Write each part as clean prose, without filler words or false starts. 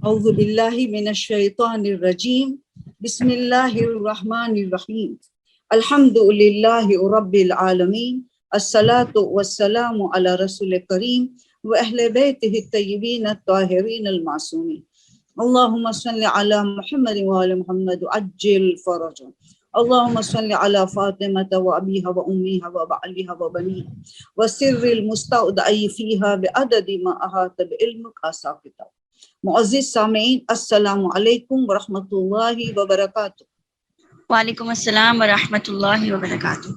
اعوذ باللہ من الشیطان الرجیم بسم اللہ الرحمن الرحیم الحمد للہ رب العالمین الصلاۃ والسلام علی رسول کریم و اہل بیتہ الطیبین الطاہرین المعصومین اللہم صل علی محمد وعلی محمد عجل فرجا اللہم صل علی فاطمة و ابیہا و امیہا و بعلیہا و بنیہا و سر المستودع فیہا بعدد ما احاط بعلمک ساقطا۔ معزز سامعین، السلام علیکم ورحمۃ اللہ وبرکاتہ۔ وعلیکم السلام ورحمۃ اللہ وبرکاتہ۔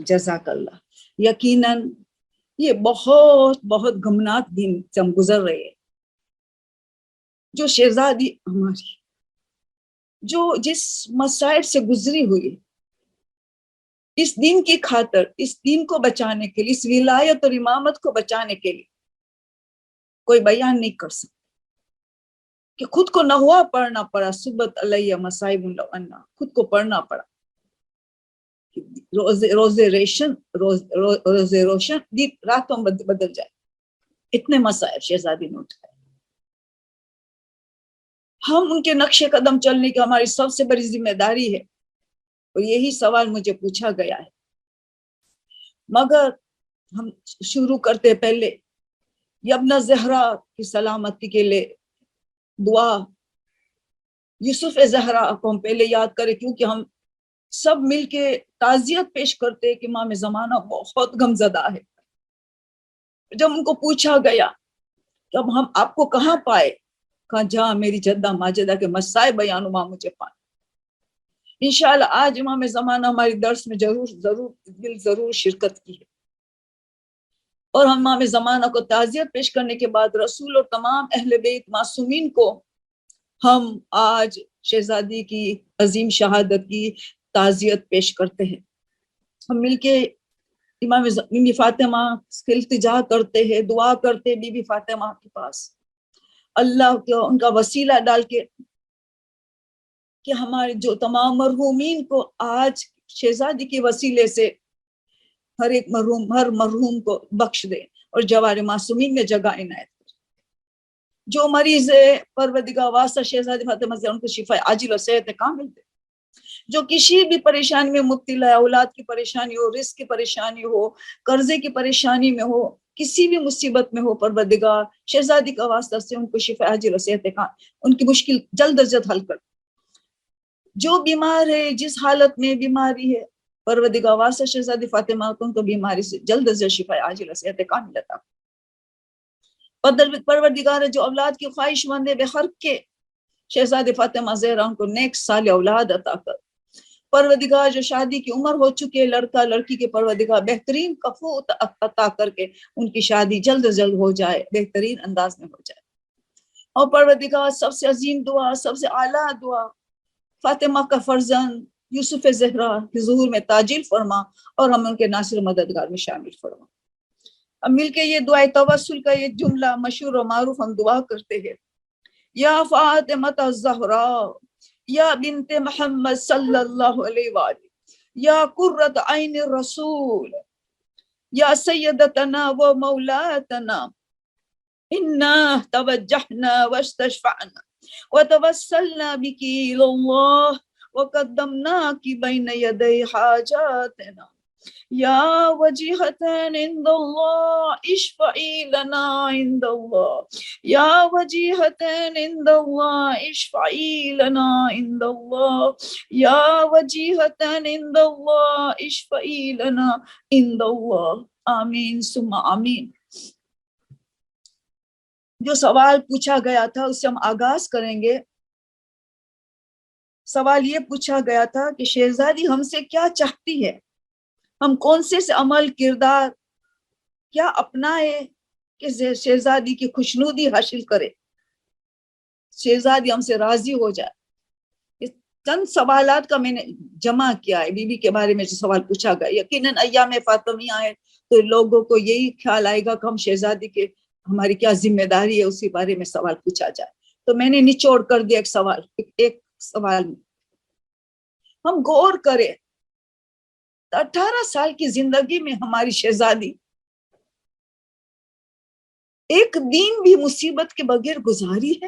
جزاک اللہ۔ یقیناً یہ بہت بہت غمناک دن سے ہم گزر رہے ہیں۔ جو شہزادی ہماری جو جس مصائب سے گزری ہوئی، اس دین کی خاطر، اس دین کو بچانے کے لیے، اس ولایت اور امامت کو بچانے کے لیے کوئی بیان نہیں کر سکتا کہ خود کو نغوا پڑھنا پڑا۔ صبت علیہ مصائب لونا، خود کو پڑھنا پڑا۔ روزے روشن دن راتوں بدل جائے، اتنے مصائب شہزادی نے اٹھائے۔ ہم ان کے نقش قدم چلنے کی ہماری سب سے بڑی ذمہ داری ہے، اور یہی سوال مجھے پوچھا گیا ہے۔ مگر ہم شروع کرتے پہلے یبن زہرا کی سلامتی کے لیے دعا، یوسف زہرا کو ہم پہلے یاد کریں، کیونکہ ہم سب مل کے تعزیت پیش کرتے کہ امام زمانہ بہت غمزدہ ہے۔ جب ان کو پوچھا گیا کہ اب ہم آپ کو کہاں پائے، کہا جہاں میری جدہ ماجدہ کے مسائب بیان ہوا مجھے پائے۔ انشاءاللہ آج امام زمانہ ہماری درس میں ضرور شرکت کی ہے، اور ہم امام زمانہ کو تعزیت پیش کرنے کے بعد رسول اور تمام اہل بیت معصومین کو ہم آج شہزادی کی عظیم شہادت کی تعزیت پیش کرتے ہیں۔ ہم مل کے امام بی بی فاطمہ سے التجا کرتے ہیں، دعا کرتے بی بی فاطمہ کے پاس، اللہ کو ان کا وسیلہ ڈال کے کہ ہمارے جو تمام مرحومین کو آج شہزادی کے وسیلے سے ہر مرحوم کو بخش دے اور جوار معصومین میں جگہ عنایت کرے۔ جو مریض ہے پروردگار واسطہ شہزادی فاطمہ سے ان کو شفا عاجل اور صحت کامل دے۔ جو کسی بھی پریشانی میں مبتلا ہے، اولاد کی پریشانی ہو، رزق کی پریشانی ہو، قرضے کی پریشانی میں ہو، کسی بھی مصیبت میں ہو، پروردگار شہزادی کا واسطہ سے ان کو شفا عاجل اور صحت کامل، ان کی مشکل جلد از جلد حل کر۔ جو بیمار ہے، جس حالت میں بیماری ہے، پروردگار واسطہ شہزادی فاطمہ کو ان کو بیماری سے جلد از جلد شفا عاجل اور صحت کامل عطا۔ پروردگار جو اولاد کی خواہش مند ہے بے خرق کے، شہزادی فاطمہ زہرا ان کو نیک صالح اولاد عطا کر۔ پروردگار جو شادی کی عمر ہو چکے لڑکا لڑکی کے، پروردگار بہترین کفو عطا کر کے ان کی شادی جلد از جلد ہو جائے، بہترین انداز میں ہو جائے۔ اور پروردگار سب سے عظیم دعا، سب سے اعلیٰ دعا، فاطمہ کا فرزند یوسف زہرا کے ظہور میں تاجیل فرما، اور ہم ان کے ناصر مددگار میں شامل فرما۔ اب مل کے یہ دعائے توسل کا یہ جملہ مشہور و معروف ہم دعا کرتے ہیں، یا فاطمہ الزہراء یا بنت محمد صلی اللہ علیہ وآلہ، یا قرۃ عین الرسول، یا سیدتنا و مولاتنا، انا توجہنا واستشفعنا وتوسلنا بک الی اللہ وقدمناک بین یدی حاجاتنا، یا وجیہتین عند اللہ اشفعی لنا عند اللہ، یا وجیہتین عند اللہ اشفعی لنا عند اللہ، یا وجیہتین عند اللہ اشفعی لنا عند اللہ، آمین ثم آمین۔ جو سوال پوچھا گیا تھا اس سے ہم آغاز کریں گے۔ سوال یہ پوچھا گیا تھا کہ شہزادی ہم سے کیا چاہتی ہے، ہم کون سے عمل کردار کیا اپنائے کہ شہزادی کی خوشنودی حاصل کرے، شہزادی ہم سے راضی ہو جائے۔ اس چند سوالات کا میں نے جمع کیا ہے، بی بی کے بارے میں جو سوال پوچھا گیا۔ یقیناً ایام فاطمیہ ہے تو لوگوں کو یہی خیال آئے گا کہ ہم شہزادی کے ہماری کیا ذمہ داری ہے، اسی بارے میں سوال پوچھا جائے۔ تو میں نے نچوڑ کر دیا ایک سوال میں ہم غور کریں، 18 سال کی زندگی میں ہماری شہزادی ایک دن بھی مصیبت کے بغیر گزاری ہے؟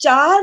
4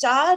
4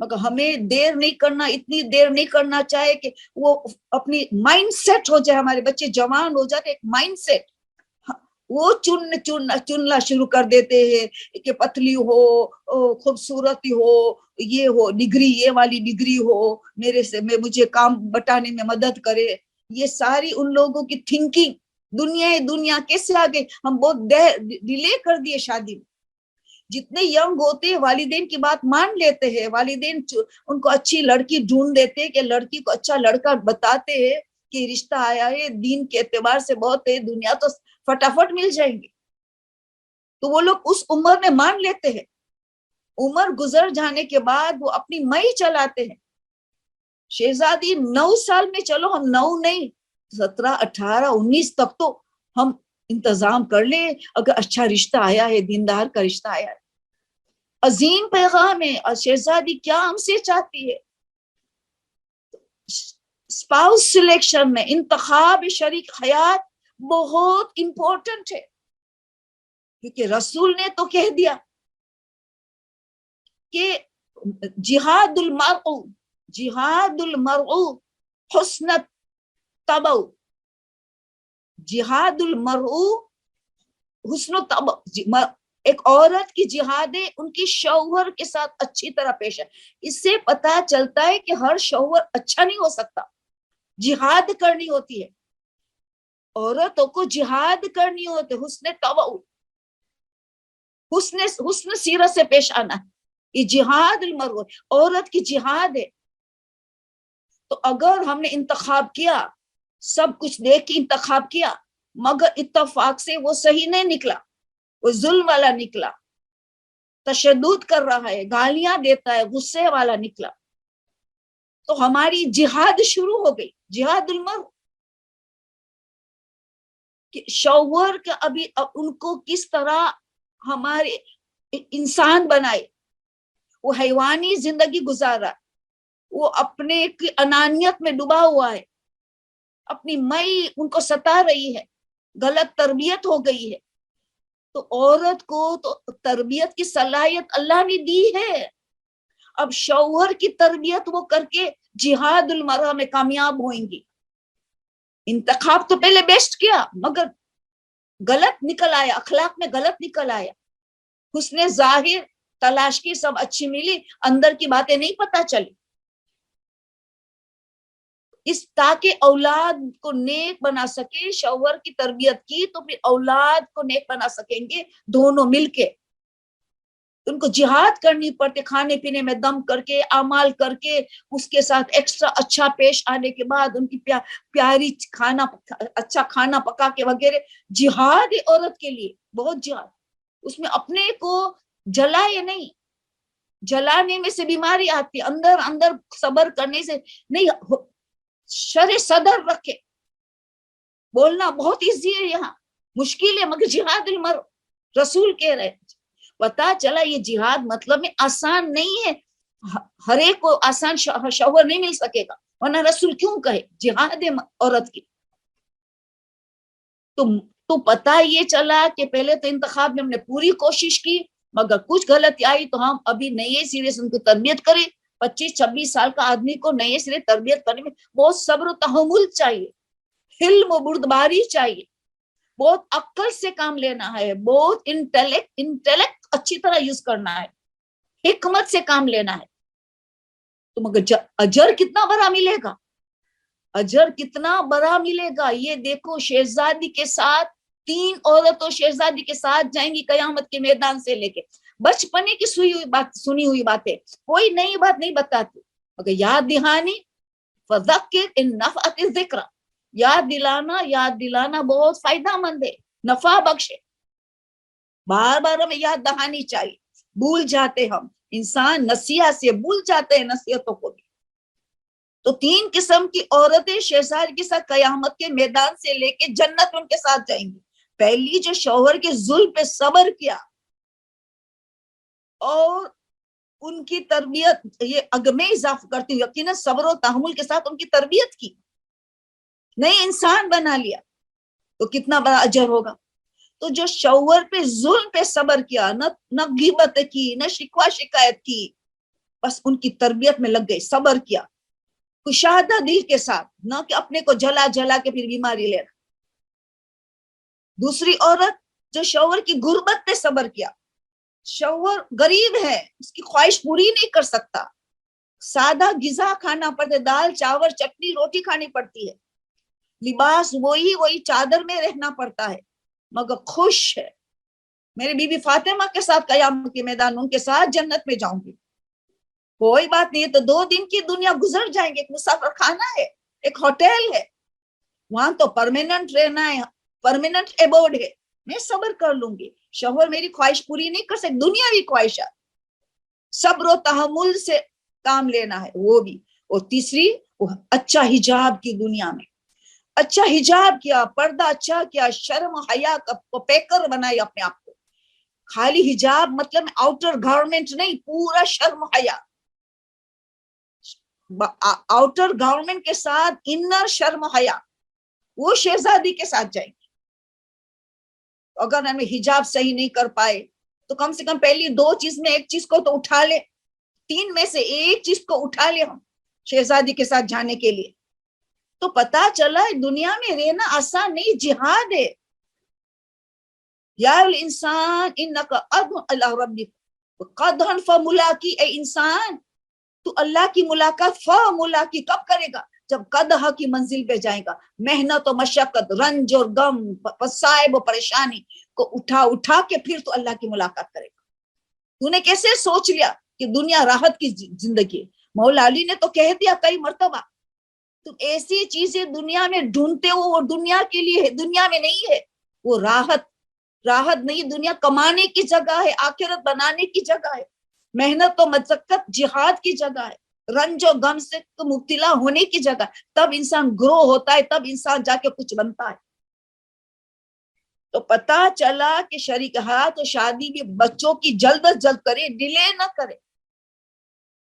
مگر ہمیں دیر نہیں کرنا، اتنی دیر نہیں کرنا چاہے کہ وہ اپنی مائنڈ سیٹ ہو جائے، ہمارے بچے جوان ہو جاتے ایک مائنڈ سیٹ وہ چننا شروع کر دیتے ہیں کہ پتلی ہو، خوبصورتی ہو، یہ ہو ڈگری، یہ والی ڈگری ہو، میرے سے مجھے کام بٹانے میں مدد کرے. یہ ساری ان لوگوں کی تھنکنگ دنیا کیسے آگے. ہم بہت ڈیلے کر دیے شادی میں. جتنے ینگ ہوتے ہیں والدین کی بات مان لیتے ہیں، والدین ان کو اچھی لڑکی ڈھونڈ دیتے ہیں کہ لڑکی کو اچھا لڑکا بتاتے ہیں کہ رشتہ آیا ہے، دین کے اعتبار سے بہت ہے، دنیا تو فٹافٹ مل جائیں گے. تو وہ لوگ اس عمر میں مان لیتے ہیں. عمر گزر جانے کے بعد وہ اپنی مئی چلاتے ہیں. شہزادی 9 سال میں، چلو ہم 9 نہیں 17 18 19 تک تو ہم انتظام کر لیں اگر اچھا رشتہ آیا ہے، دیندار کا رشتہ آیا ہے. عظیم پیغام ہے. اور شہزادی کیا ہم سے چاہتی ہے؟ اسپاؤس سلیکشن میں انتخاب شریک حیات بہت امپورٹنٹ ہے، کیونکہ رسول نے تو کہہ دیا کہ جہاد المرء حسن طبع، جہاد المرء حسن طبع، ایک عورت کی جہاد ہے ان کی شوہر کے ساتھ اچھی طرح پیش ہے. اس سے پتا چلتا ہے کہ ہر شوہر اچھا نہیں ہو سکتا، جہاد کرنی ہوتی ہے. عورتوں کو جہاد کرنی ہوتی ہے، حسن طبع، حسن سیرت سے پیش آنا ہے. یہ جہاد المرء، عورت کی جہاد ہے. تو اگر ہم نے انتخاب کیا، سب کچھ دیکھ کے انتخاب کیا، مگر اتفاق سے وہ صحیح نہیں نکلا، وہ ظلم والا نکلا، تشدد کر رہا ہے، گالیاں دیتا ہے، غصے والا نکلا، تو ہماری جہاد شروع ہو گئی. جہاد المرء کہ شوہر کا ابھی ان کو کس طرح ہمارے انسان بنائے. وہ حیوانی زندگی گزارا، وہ اپنے انانیت میں ڈوبا ہوا ہے، اپنی مئی ان کو ستا رہی ہے، غلط تربیت ہو گئی ہے. تو عورت کو تو تربیت کی صلاحیت اللہ نے دی ہے. اب شوہر کی تربیت وہ کر کے جہاد المرء میں کامیاب ہوئیں گی. انتخاب تو پہلے بیسٹ کیا مگر غلط نکل آیا، اخلاق میں غلط نکل آیا. حسن ظاہر تلاش کی، سب اچھی ملی، اندر کی باتیں نہیں پتا چلی. اس تاکہ اولاد کو نیک بنا سکے، شوہر کی تربیت کی تو پھر اولاد کو نیک بنا سکیں گے دونوں مل کے. ان کو جہاد کرنی پڑتے، کھانے پینے میں دم کر کے، اعمال کر کے، اس کے ساتھ ایکسٹرا اچھا پیش آنے کے بعد ان کی پیاری اچھا کھانا پکا کے وغیرہ. جہاد ہے عورت کے لیے، بہت جہاد. اس میں اپنے کو جلائے نہیں، جلانے میں سے بیماری آتی، اندر صبر کرنے سے نہیں. شرع صدر رکھے، بولنا بہت ایزی ہے، یہاں مشکل ہے مگر جہاد المرء رسول کہہ رہے. پتا چلا یہ جہاد مطلب میں آسان نہیں ہے، ہر ایک کو آسان شوہر نہیں مل سکے گا، ورنہ رسول کیوں کہے جہاد ہے عورت کی. تو پتا یہ چلا کہ پہلے تو انتخاب میں ہم نے پوری کوشش کی، مگر کچھ غلطی آئی تو ہم ابھی نئے سرے سے ان کو تربیت کریں. 25-26 سال کا آدمی کو نئے سرے تربیت کرنے میں بہت صبر و تحمل چاہیے، حلم و بردباری چاہیے، بہت عقل سے کام لینا ہے، بہت انٹیلیکٹ اچھی طرح یوز کرنا ہے، حکمت سے کام لینا ہے. تو مگر اجر کتنا بڑا ملے گا، اجر کتنا بڑا ملے گا. یہ دیکھو شہزادی کے ساتھ 3 عورتوں شہزادی کے ساتھ جائیں گی قیامت کے میدان سے لے کے. بچپنے کی سنی ہوئی باتیں، کوئی نئی بات نہیں بتاتی، مگر یاد دہانی فذکر ان نفعت الذکر، یاد دلانا بہت فائدہ مند ہے، نفع بخش ہے. بار بار ہمیں یاد دہانی چاہیے، بھول جاتے ہم، انسان نصیحت سے بھول جاتے ہیں نصیحتوں کو بھی. تو 3 قسم کی عورتیں شہزادی کے ساتھ قیامت کے میدان سے لے کے جنت ان کے ساتھ جائیں گی. پہلی جو شوہر کے ظلم پہ صبر کیا اور ان کی تربیت، یہ اگمے اضافہ کرتی ہوں، یقیناً صبر و تحمل کے ساتھ ان کی تربیت کی، نئے انسان بنا لیا، تو کتنا بڑا اجر ہوگا. تو جو شوہر پہ ظلم پہ صبر کیا، نہ غیبت کی، نہ شکوہ شکایت کی، بس ان کی تربیت میں لگ گئی, صبر کیا کشادہ دل کے ساتھ, نہ کہ اپنے کو جلا جلا کے پھر بیماری لینا. دوسری عورت جو شوہر کی غربت پہ صبر کیا, شوہر غریب ہے, اس کی خواہش پوری نہیں کر سکتا, سادہ غذا کھانا پڑتا, دال چاول چٹنی روٹی کھانی پڑتی ہے, لباس وہی چادر میں رہنا پڑتا ہے, مگر خوش ہے. میری بی بی فاطمہ کے ساتھ قیامت کے میدان ان کے ساتھ جنت میں جاؤں گی, کوئی بات نہیں, تو 2 دن کی دنیا گزر جائیں گے, ایک مسافر خانہ ہے, ایک ہوٹل ہے, وہاں تو پرماننٹ رہنا ہے, پرماننٹ ایبورڈ ہے, میں صبر کر لوں گی. شوہر میری خواہش پوری نہیں کر سکتے, دنیاوی خواہشات, صبر و تحمل سے کام لینا ہے وہ بھی. اور تیسری وہ اچھا حجاب کی دنیا میں, اچھا حجاب کیا, پردہ اچھا کیا, شرم و حیا کو پیکر بنائی اپنے آپ کو. خالی حجاب مطلب آؤٹر گارمنٹ نہیں, پورا شرم و حیا, آؤٹر گارمنٹ کے ساتھ انر شرم و حیا, وہ شہزادی کے ساتھ جائیں گے. اگر ہمیں حجاب صحیح نہیں کر پائے تو کم سے کم پہلی 2 چیز میں ایک چیز کو تو اٹھا لے, 3 میں سے ایک چیز کو اٹھا لے ہم شہزادی کے ساتھ جانے کے لیے. تو پتا چلا دنیا میں رہنا آسان نہیں, جہاد ہے. یا الانسان انکا ادن اللہ ربک قدحن فملاقی, اے انسان تو اللہ کی ملاقات فملاقی کب کرے گا؟ جب قدح کی منزل پہ جائے گا. محنت و مشقت, رنج اور غم, مصائب و پریشانی کو اٹھا کے پھر تو اللہ کی ملاقات کرے گا. تو نے کیسے سوچ لیا کہ دنیا راحت کی زندگی ہے؟ مولا علی نے تو کہہ دیا کئی مرتبہ, تم ایسی چیزیں دنیا میں ڈھونڈتے ہو وہ دنیا کے لیے ہے, دنیا میں نہیں ہے. وہ راحت نہیں, دنیا کمانے کی جگہ ہے, آخرت بنانے کی جگہ ہے, محنت و مشقت جہاد کی جگہ ہے, رنج و غم سے مبتلا ہونے کی جگہ. تب انسان گرو ہوتا ہے, تب انسان جا کے کچھ بنتا ہے. تو پتا چلا کہ شریک ہاتھ اور شادی بھی بچوں کی جلد از جلد کرے, ڈیلے نہ کرے.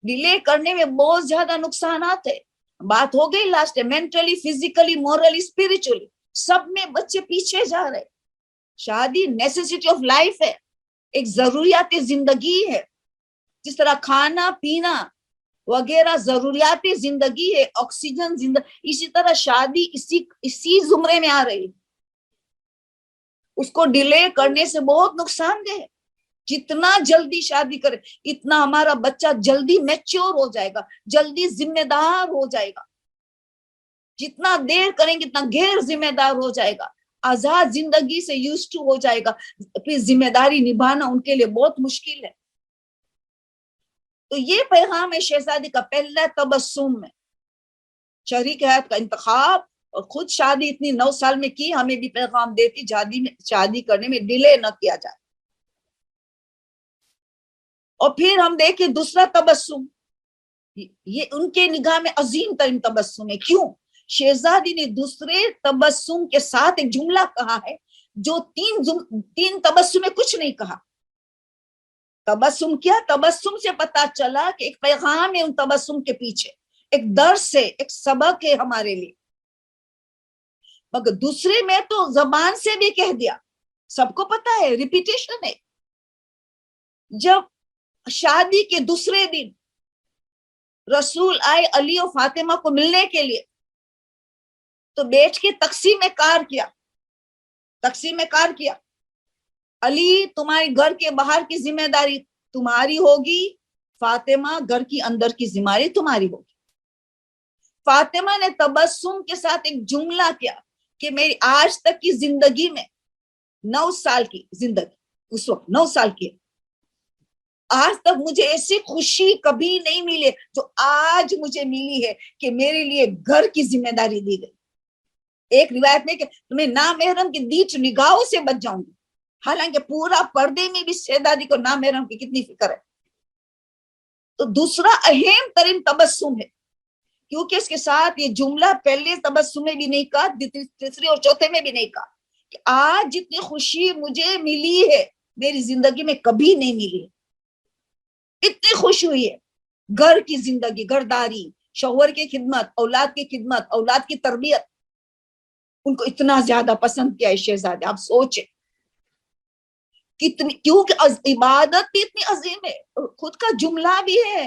ڈیلے کرنے میں بہت زیادہ نقصانات ہے. بات ہو گئی last, mentally, physically, morally, spiritually, سب میں بچے پیچھے جا رہے. شادی نیسیسٹی آف لائف ہے, ایک ضروریات زندگی ہے. جس طرح کھانا پینا وغیرہ ضروریات زندگی ہے, آکسیجن زندگی, اسی طرح شادی اسی زمرے میں آ رہی. اس کو ڈیلے کرنے سے بہت نقصان دہ ہے. جتنا جلدی شادی کرے اتنا ہمارا بچہ جلدی میچور ہو جائے گا, جلدی ذمہ دار ہو جائے گا. جتنا دیر کریں گے اتنا غیر ذمہ دار ہو جائے گا, آزاد زندگی سے یوز ٹو ہو جائے گا. پھر ذمہ داری نبھانا ان کے لیے بہت مشکل ہے. تو یہ پیغام ہے شہزادی کا. پہلا تبسم میں شریک حیات کا انتخاب, اور خود شادی اتنی 9 سال میں کی, ہمیں بھی پیغام دیتی شادی کرنے میں ڈیلے نہ کیا جائے. اور پھر ہم دیکھیں دوسرا تبسم, یہ ان کے نگاہ میں عظیم ترین تبسم ہے. کیوں؟ شہزادی نے دوسرے تبسم کے ساتھ ایک جملہ کہا ہے جو 3 تبسم میں کچھ نہیں کہا. تبسم کیا؟ تبسم سے پتا چلا کہ ایک پیغام ہے ان تبسم کے پیچھے, ایک درس ہے, ایک سبق ہے ہمارے لیے. مگر دوسرے میں تو زبان سے بھی کہہ دیا, سب کو پتا ہے, ریپیٹیشن ہے. جب شادی کے دوسرے دن رسول آئے علی اور فاطمہ کو ملنے کے لیے, تو بیٹھ کے تقسیم کار کیا. علی تمہارے گھر کے باہر کی ذمہ داری تمہاری ہوگی, فاطمہ گھر کی اندر کی ذمہ داری تمہاری ہوگی. فاطمہ نے تبسم کے ساتھ ایک جملہ کیا کہ میری آج تک کی زندگی میں 9 سال کی زندگی, اس وقت 9 سال کی, آج تک مجھے ایسی خوشی کبھی نہیں ملی جو آج مجھے ملی ہے کہ میرے لیے گھر کی ذمہ داری دی گئی. ایک روایت میں کہ تمہیں نامحرم کی دیچ نگاہوں سے بچ جاؤں گی, حالانکہ پورا پردے میں بھی شہزادی کو نامحرم کی کتنی فکر ہے. تو دوسرا اہم ترین تبسم ہے, کیونکہ اس کے ساتھ یہ جملہ پہلے تبسم میں بھی نہیں کہا, تیسرے اور چوتھے میں بھی نہیں کہا کہ آج جتنی خوشی مجھے ملی ہے میری زندگی میں کبھی نہیں ملی ہے. اتنی خوش ہوئی ہے. گھر کی زندگی, گھرداری, شوہر کی خدمت, اولاد کی خدمت, اولاد کی تربیت, ان کو اتنا زیادہ پسند کیا ہے شہزادے. آپ سوچیں کتنی, کیونکہ عبادت بھی اتنی عظیم ہے, خود کا جملہ بھی ہے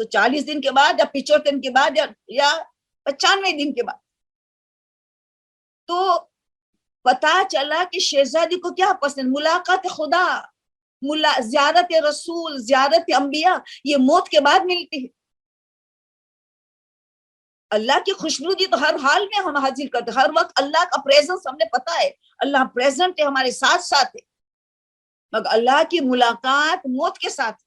تو 40 دن کے بعد یا 75 دن کے بعد یا 95 دن کے بعد. تو پتا چلا کہ شہزادی کو کیا پسند, ملاقات خدا, زیارت رسول, زیارت انبیاء, یہ موت کے بعد ملتی ہے. اللہ کی خوشنودی تو ہر حال میں ہم حاصل کرتے, ہر وقت اللہ کا پریزنس ہم نے پتا ہے, اللہ پریزنٹ ہے, ہمارے ساتھ ساتھ ہے, مگر اللہ کی ملاقات موت کے ساتھ.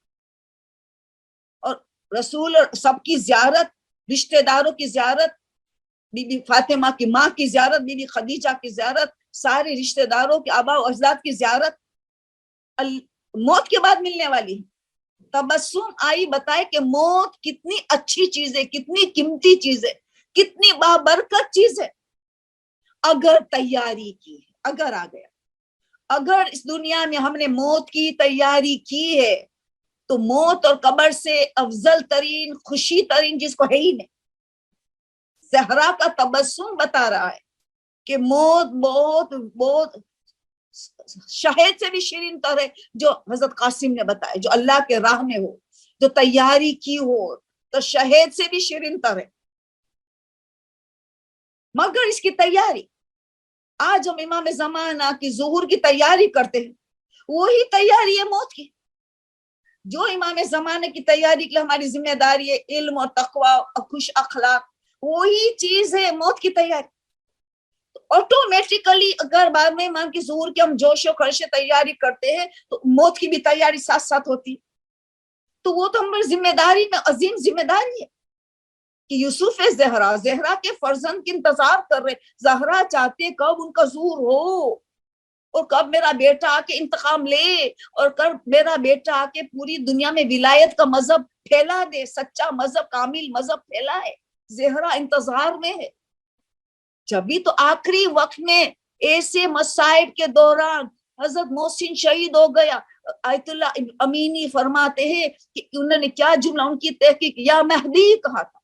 اور رسول اور سب کی زیارت, رشتہ داروں کی زیارت, بی بی فاطمہ کی ماں کی زیارت, بی بی خدیجہ کی زیارت, سارے رشتہ داروں کے آبا و اجداد کی زیارت موت کے بعد ملنے والی ہے. تبسم آئی بتائے کہ موت کتنی اچھی چیز ہے, کتنی قیمتی چیز ہے, کتنی بابرکت چیز ہے, اگر تیاری کی ہے, اگر آ گیا. اگر اس دنیا میں ہم نے موت کی تیاری کی ہے تو موت اور قبر سے افضل ترین, خوشی ترین چیز کو ہے ہی نہیں. زہرا کا تبسم بتا رہا ہے کہ موت بہت بہت شہد سے بھی شیرین تر ہے, جو حضرت قاسم نے بتایا, جو اللہ کے راہ میں ہو, جو تیاری کی ہو, تو شہد سے بھی شیرین تر ہے. مگر اس کی تیاری, آج ہم امام زمانہ کی ظہور کی تیاری کرتے ہیں, وہی تیاری ہے موت کی. جو امام زمانے کی تیاری کے لیے ہماری ذمہ داری ہے, علم اور تقوی اور خوش اخلاق, وہی چیز ہے موت کی تیاری. آٹومیٹیکلی اگر بعد میں امام کی ظہور کی ہم جوش و خروش سے تیاری کرتے ہیں تو موت کی بھی تیاری ساتھ ساتھ ہوتی. تو وہ تو ہماری ذمہ داری میں عظیم ذمہ داری ہے کہ یوسف زہرا کے فرزند کے انتظار کر رہے. زہرا چاہتے کب ان کا ظہور ہو, اور کب میرا بیٹا آ کے انتقام لے, اور کب میرا بیٹا آ کے پوری دنیا میں ولایت کا مذہب پھیلا دے, سچا مذہب, کامل مذہب پھیلائے. زہرا انتظار میں ہے. جبھی تو آخری وقت میں ایسے مصائب کے دوران حضرت محسن شہید ہو گیا. آیت اللہ امینی فرماتے ہیں کہ انہوں نے کیا جملہ, ان کی تحقیق یا مہدی کہا تھا,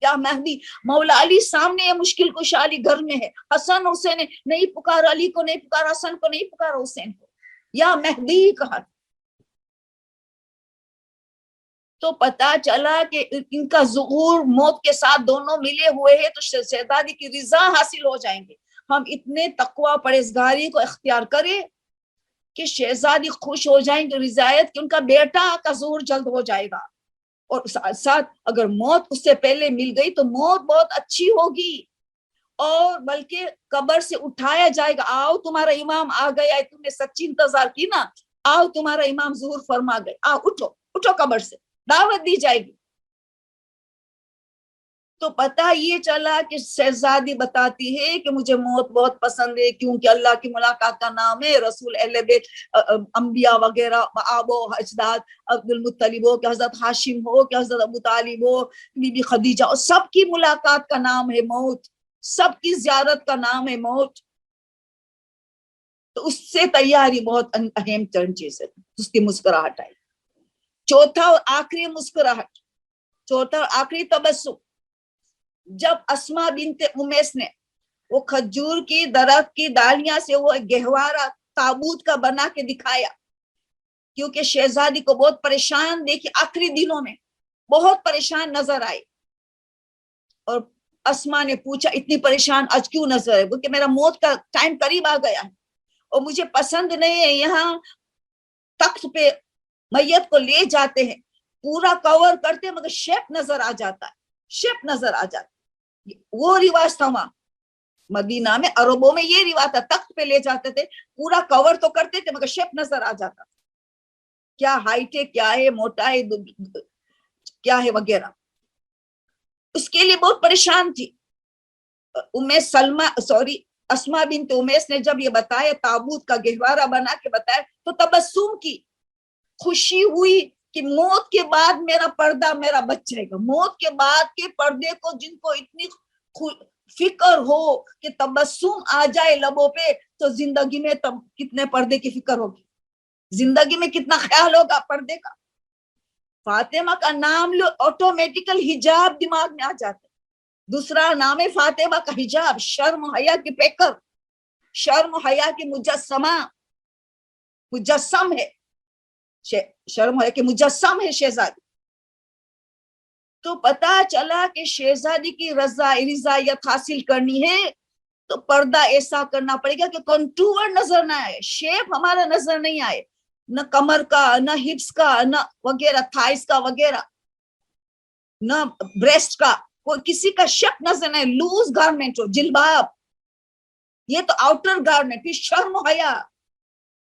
یا مہدی. مولا علی سامنے یہ مشکل کشا علی گھر میں ہے, حسن حسین نے نہیں پکارا علی کو, نہیں پکارا حسن کو, نہیں پکارا حسین کو, یا مہدی کہا تھا. تو پتا چلا کہ ان کا ظہور موت کے ساتھ دونوں ملے ہوئے ہیں, تو شہزادی کی رضا حاصل ہو جائیں گے. ہم اتنے تقوی پرہیزگاری کو اختیار کریں کہ شہزادی خوش ہو جائیں گے رضایت کہ ان کا بیٹا کا ظہور جلد ہو جائے گا. اور ساتھ ساتھ اگر موت اس سے پہلے مل گئی تو موت بہت اچھی ہوگی, اور بلکہ قبر سے اٹھایا جائے گا. آؤ تمہارا امام آ گیا ہے, تم نے سچی انتظار کی نا, آؤ تمہارا امام ظہور فرما گئے, آؤ اٹھو, اٹھو قبر سے, دعوت دی جائے گی. تو پتہ یہ چلا کہ شہزادی بتاتی ہے کہ مجھے موت بہت پسند ہے, کیونکہ اللہ کی ملاقات کا نام ہے. رسول اہل بیت انبیاء وغیرہ, آبا و اجداد, عبد المطلب ہو کہ حضرت ہاشم ہو کہ حضرت ابو طالب ہو, بی بی خدیجہ, اور سب کی ملاقات کا نام ہے موت, سب کی زیارت کا نام ہے موت. تو اس سے تیاری بہت اہم ترین چیز ہے. اس کی مسکراہٹ آئی. چوتھا اور آخری مسکراہٹ, چوتھا اور آخری تبسم, جب اسما بنت امیس نے وہ کھجور کی درخت کی ڈالیاں سے وہ گہوارہ تابوت کا بنا کے دکھایا, کیونکہ شہزادی کو بہت پریشان دیکھی, آخری دنوں میں بہت پریشان نظر آئی. اور اسما نے پوچھا اتنی پریشان آج کیوں نظر ہے؟ کیونکہ میرا موت کا ٹائم قریب آ گیا ہے اور مجھے پسند نہیں ہے. یہاں تخت پہ میت کو لے جاتے ہیں, پورا کور کرتے مگر شیپ نظر آ جاتا ہے, شیپ نظر آ جاتا ہے. وہ رواج تھا وہاں مدینہ میں, عربوں میں یہ رواج تھا, تخت پہ لے جاتے تھے, پورا کور تو کرتے تھے مگر شیپ نظر آ جاتا, کیا ہائٹ ہے, کیا ہے, موٹا ہے, کیا ہے وغیرہ. اس کے لیے بہت پریشان تھی. اسما بنت امیس نے جب یہ بتایا, تابوت کا گہوارہ بنا کے بتایا, تو تبسم کی, خوشی ہوئی کہ موت کے بعد میرا پردہ میرا بچ جائے گا. موت کے بعد کے پردے کو جن کو اتنی فکر ہو کہ تبسم آ جائے لبوں پہ, تو زندگی میں کتنے پردے کی فکر ہوگی, زندگی میں کتنا خیال ہوگا پردے کا. فاطمہ کا نام لو, آٹومیٹیکل حجاب دماغ میں آ جاتا ہے. دوسرا نام ہے فاطمہ کا حجاب, شرم حیا کی پیکر, شرم حیا کی مجسمہ, مجسم ہے, شرم حیا کی مجسم ہے شہزادی. تو پتا چلا کہ شہزادی کی رضایت حاصل کرنی ہے تو پردہ ایسا کرنا پڑے گا کہ کنٹور نظر نہ آئے، شیپ ہمارا نظر نہیں آئے، نہ کمر کا، نہ ہپس کا، نہ وغیرہ تھائس کا وغیرہ، نہ بریسٹ کا، کوئی کسی کا شک نظر نہ آئے، لوز گارمنٹ ہو، جلباب، یہ تو آؤٹر گارمنٹ۔ پھر شرم و حیا،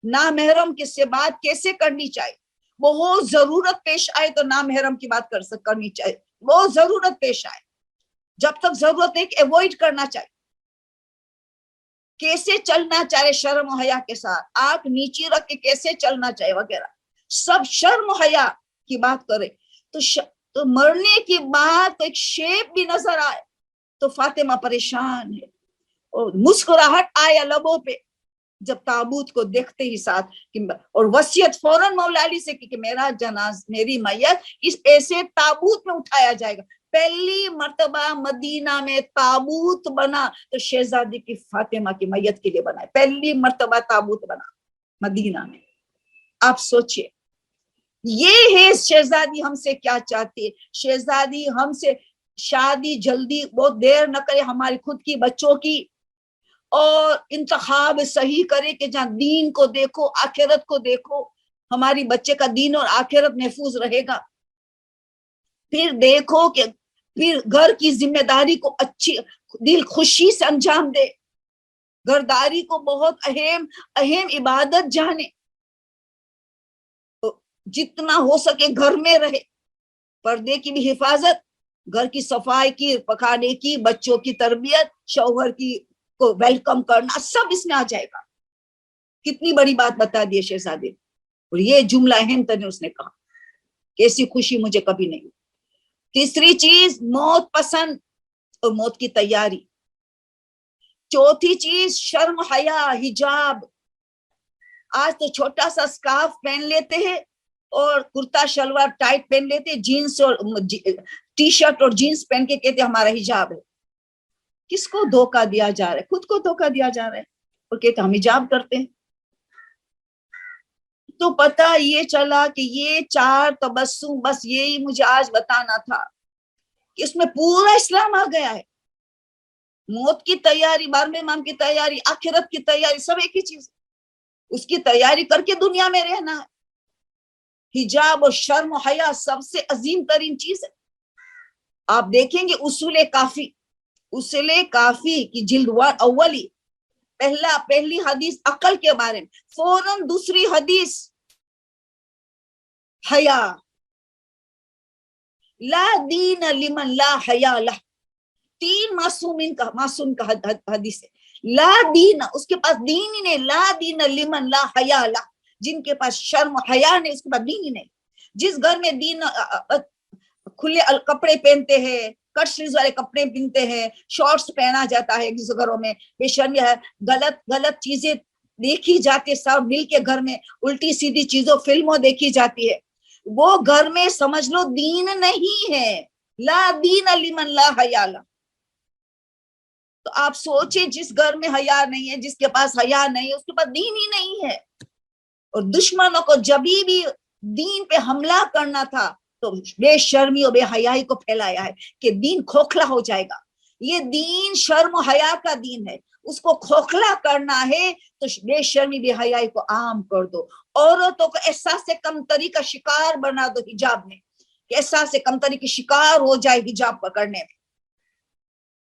نامحرم کس سے بات کیسے کرنی چاہیے، بہت ضرورت پیش آئے تو نامحرم کی بات کرنی چاہیے، بہت ضرورت پیش آئے، جب تک ضرورت نہیں ایوائڈ کرنا چاہیے۔ کیسے چلنا چاہے شرم و حیا کے ساتھ، آنکھ نیچی رکھ کے کیسے چلنا چاہیے وغیرہ، سب شرم و حیا کی بات کرے تو مرنے کی بات ایک شیپ بھی نظر آئے تو فاطمہ پریشان ہے، اور مسکراہٹ آیا لبوں پہ جب تابوت کو دیکھتے ہی ساتھ، اور وصیت فوراً مولا علی سے کہ میرا میری میت اس ایسے تابوت میں اٹھایا جائے گا۔ پہلی مرتبہ مدینہ میں تابوت بنا تو شہزادی کی فاطمہ کی میت کے لیے بنا، پہلی مرتبہ تابوت بنا مدینہ میں۔ آپ سوچئے یہ ہے شہزادی ہم سے کیا چاہتی ہے۔ شہزادی ہم سے شادی جلدی بہت دیر نہ کرے، ہماری خود کی بچوں کی، اور انتخاب صحیح کرے کہ جہاں دین کو دیکھو آخرت کو دیکھو، ہماری بچے کا دین اور آخرت محفوظ رہے گا۔ پھر دیکھو کہ پھر گھر کی ذمہ داری کو اچھی دل خوشی سے انجام دے، گھرداری کو بہت اہم عبادت جانے، جتنا ہو سکے گھر میں رہے، پردے کی بھی حفاظت، گھر کی صفائی کی، پکانے کی، بچوں کی تربیت، شوہر کی کو ویلکم کرنا، سب اس میں آ جائے گا۔ کتنی بڑی بات بتا دی شہزادی، اور یہ جملہ اہم تر اس نے کہا کہ ایسی خوشی مجھے کبھی نہیں۔ تیسری چیز موت پسند اور موت کی تیاری۔ چوتھی چیز شرم حیا، حجاب۔ آج تو چھوٹا سا سکارف پہن لیتے ہیں اور کرتا شلوار ٹائٹ پہن لیتے ہیں، جینس اور ٹی شرٹ اور جینس پہن کے کہتے ہیں ہمارا حجاب ہے۔ کس کو دھوکہ دیا جا رہا ہے؟ خود کو دھوکہ دیا جا رہا ہے، اور کہتے ہم حجاب کرتے ہیں۔ تو پتہ یہ چلا کہ یہ 4 تبسم، بس یہی مجھے آج بتانا تھا کہ اس میں پورا اسلام آ گیا ہے۔ موت کی تیاری، 12ویں امام کی تیاری، آخرت کی تیاری، سب ایک ہی چیز، اس کی تیاری کر کے دنیا میں رہنا ہے۔ حجاب اور شرم و حیا سب سے عظیم ترین چیز ہے۔ آپ دیکھیں گے اصول کافی کی جلد اولی پہلی حدیث عقل کے بارے میں، فوراً دوسری حدیث حیا، لا دین لمن لا حیا لہ، 3 معصوم کا حدیث ہے۔ لا دین، اس کے پاس دین ہی نہیں، لا دین لمن لا حیا لہ، جن کے پاس شرم و حیا نہیں، اس کے پاس دین ہی نہیں۔ جس گھر میں دین کھلے کپڑے پہنتے ہیں، کٹ سلیوز والے کپڑے پہنتے ہیں، شارٹس پہنا جاتا ہے، جس گھروں میں بے شرمی ہے، غلط چیزیں دیکھی جاتی، سب مل کے گھر میں الٹی سیدھی چیزوں فلموں دیکھی جاتی ہے، وہ گھر میں سمجھ لو دین نہیں ہے۔ لا دین لمن لا حیا لہ۔ تو آپ سوچیں جس گھر میں حیا نہیں ہے، جس کے پاس حیا نہیں ہے، اس کے پاس دین ہی نہیں ہے۔ اور دشمنوں کو جبھی بھی دین پہ حملہ کرنا تھا تو بے شرمی اور بے حیائی کو پھیلایا ہے کہ دین کھوکھلا ہو جائے گا۔ یہ دین شرم و حیا کا دین ہے، اس کو کھوکھلا کرنا ہے تو بے شرمی بے حیائی کو عام کر دو۔ عورتوں کو احساس کمتری کا شکار بنا دو حجاب میں، کہ احساس کمتری کی شکار ہو جائے حجاب پکڑنے میں،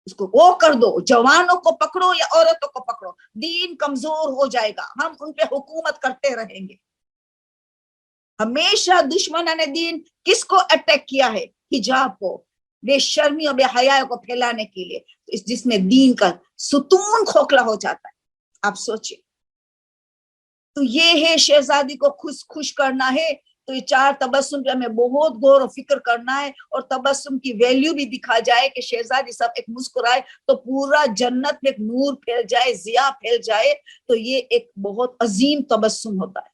اس کو وہ کر دو۔ جوانوں کو پکڑو یا عورتوں کو پکڑو، دین کمزور ہو جائے گا، ہم ان پہ حکومت کرتے رہیں گے۔ ہمیشہ دشمنوں نے دین کس کو اٹیک کیا ہے؟ حجاب کو، بے شرمی اور بے حیا کو پھیلانے کے لیے، جس میں دین کا ستون کھوکھلا ہو جاتا ہے۔ آپ سوچیں، تو یہ ہے شہزادی کو خوش کرنا ہے، تو یہ 4 تبسم پہ ہمیں بہت غور و فکر کرنا ہے، اور تبسم کی ویلیو بھی دکھا جائے کہ شہزادی سب ایک مسکرائے تو پورا جنت میں ایک نور پھیل جائے، ضیاء پھیل جائے، تو یہ ایک بہت عظیم تبسم ہوتا ہے۔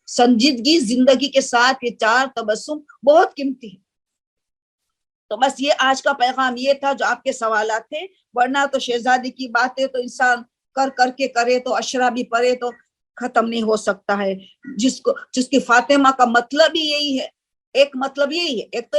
سنجیدگی زندگی کے ساتھ یہ 4 تبسم بہت قیمتی ہے۔ تو بس یہ آج کا پیغام یہ تھا جو آپ کے سوالات تھے، ورنہ تو شہزادی کی باتیں تو انسان کر کے کرے تو اشرا بھی پڑھے تو ختم نہیں ہو سکتا ہے۔ جس کی فاطمہ کا مطلب ہی یہی ہے، ایک مطلب یہی ہے، ایک تو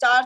4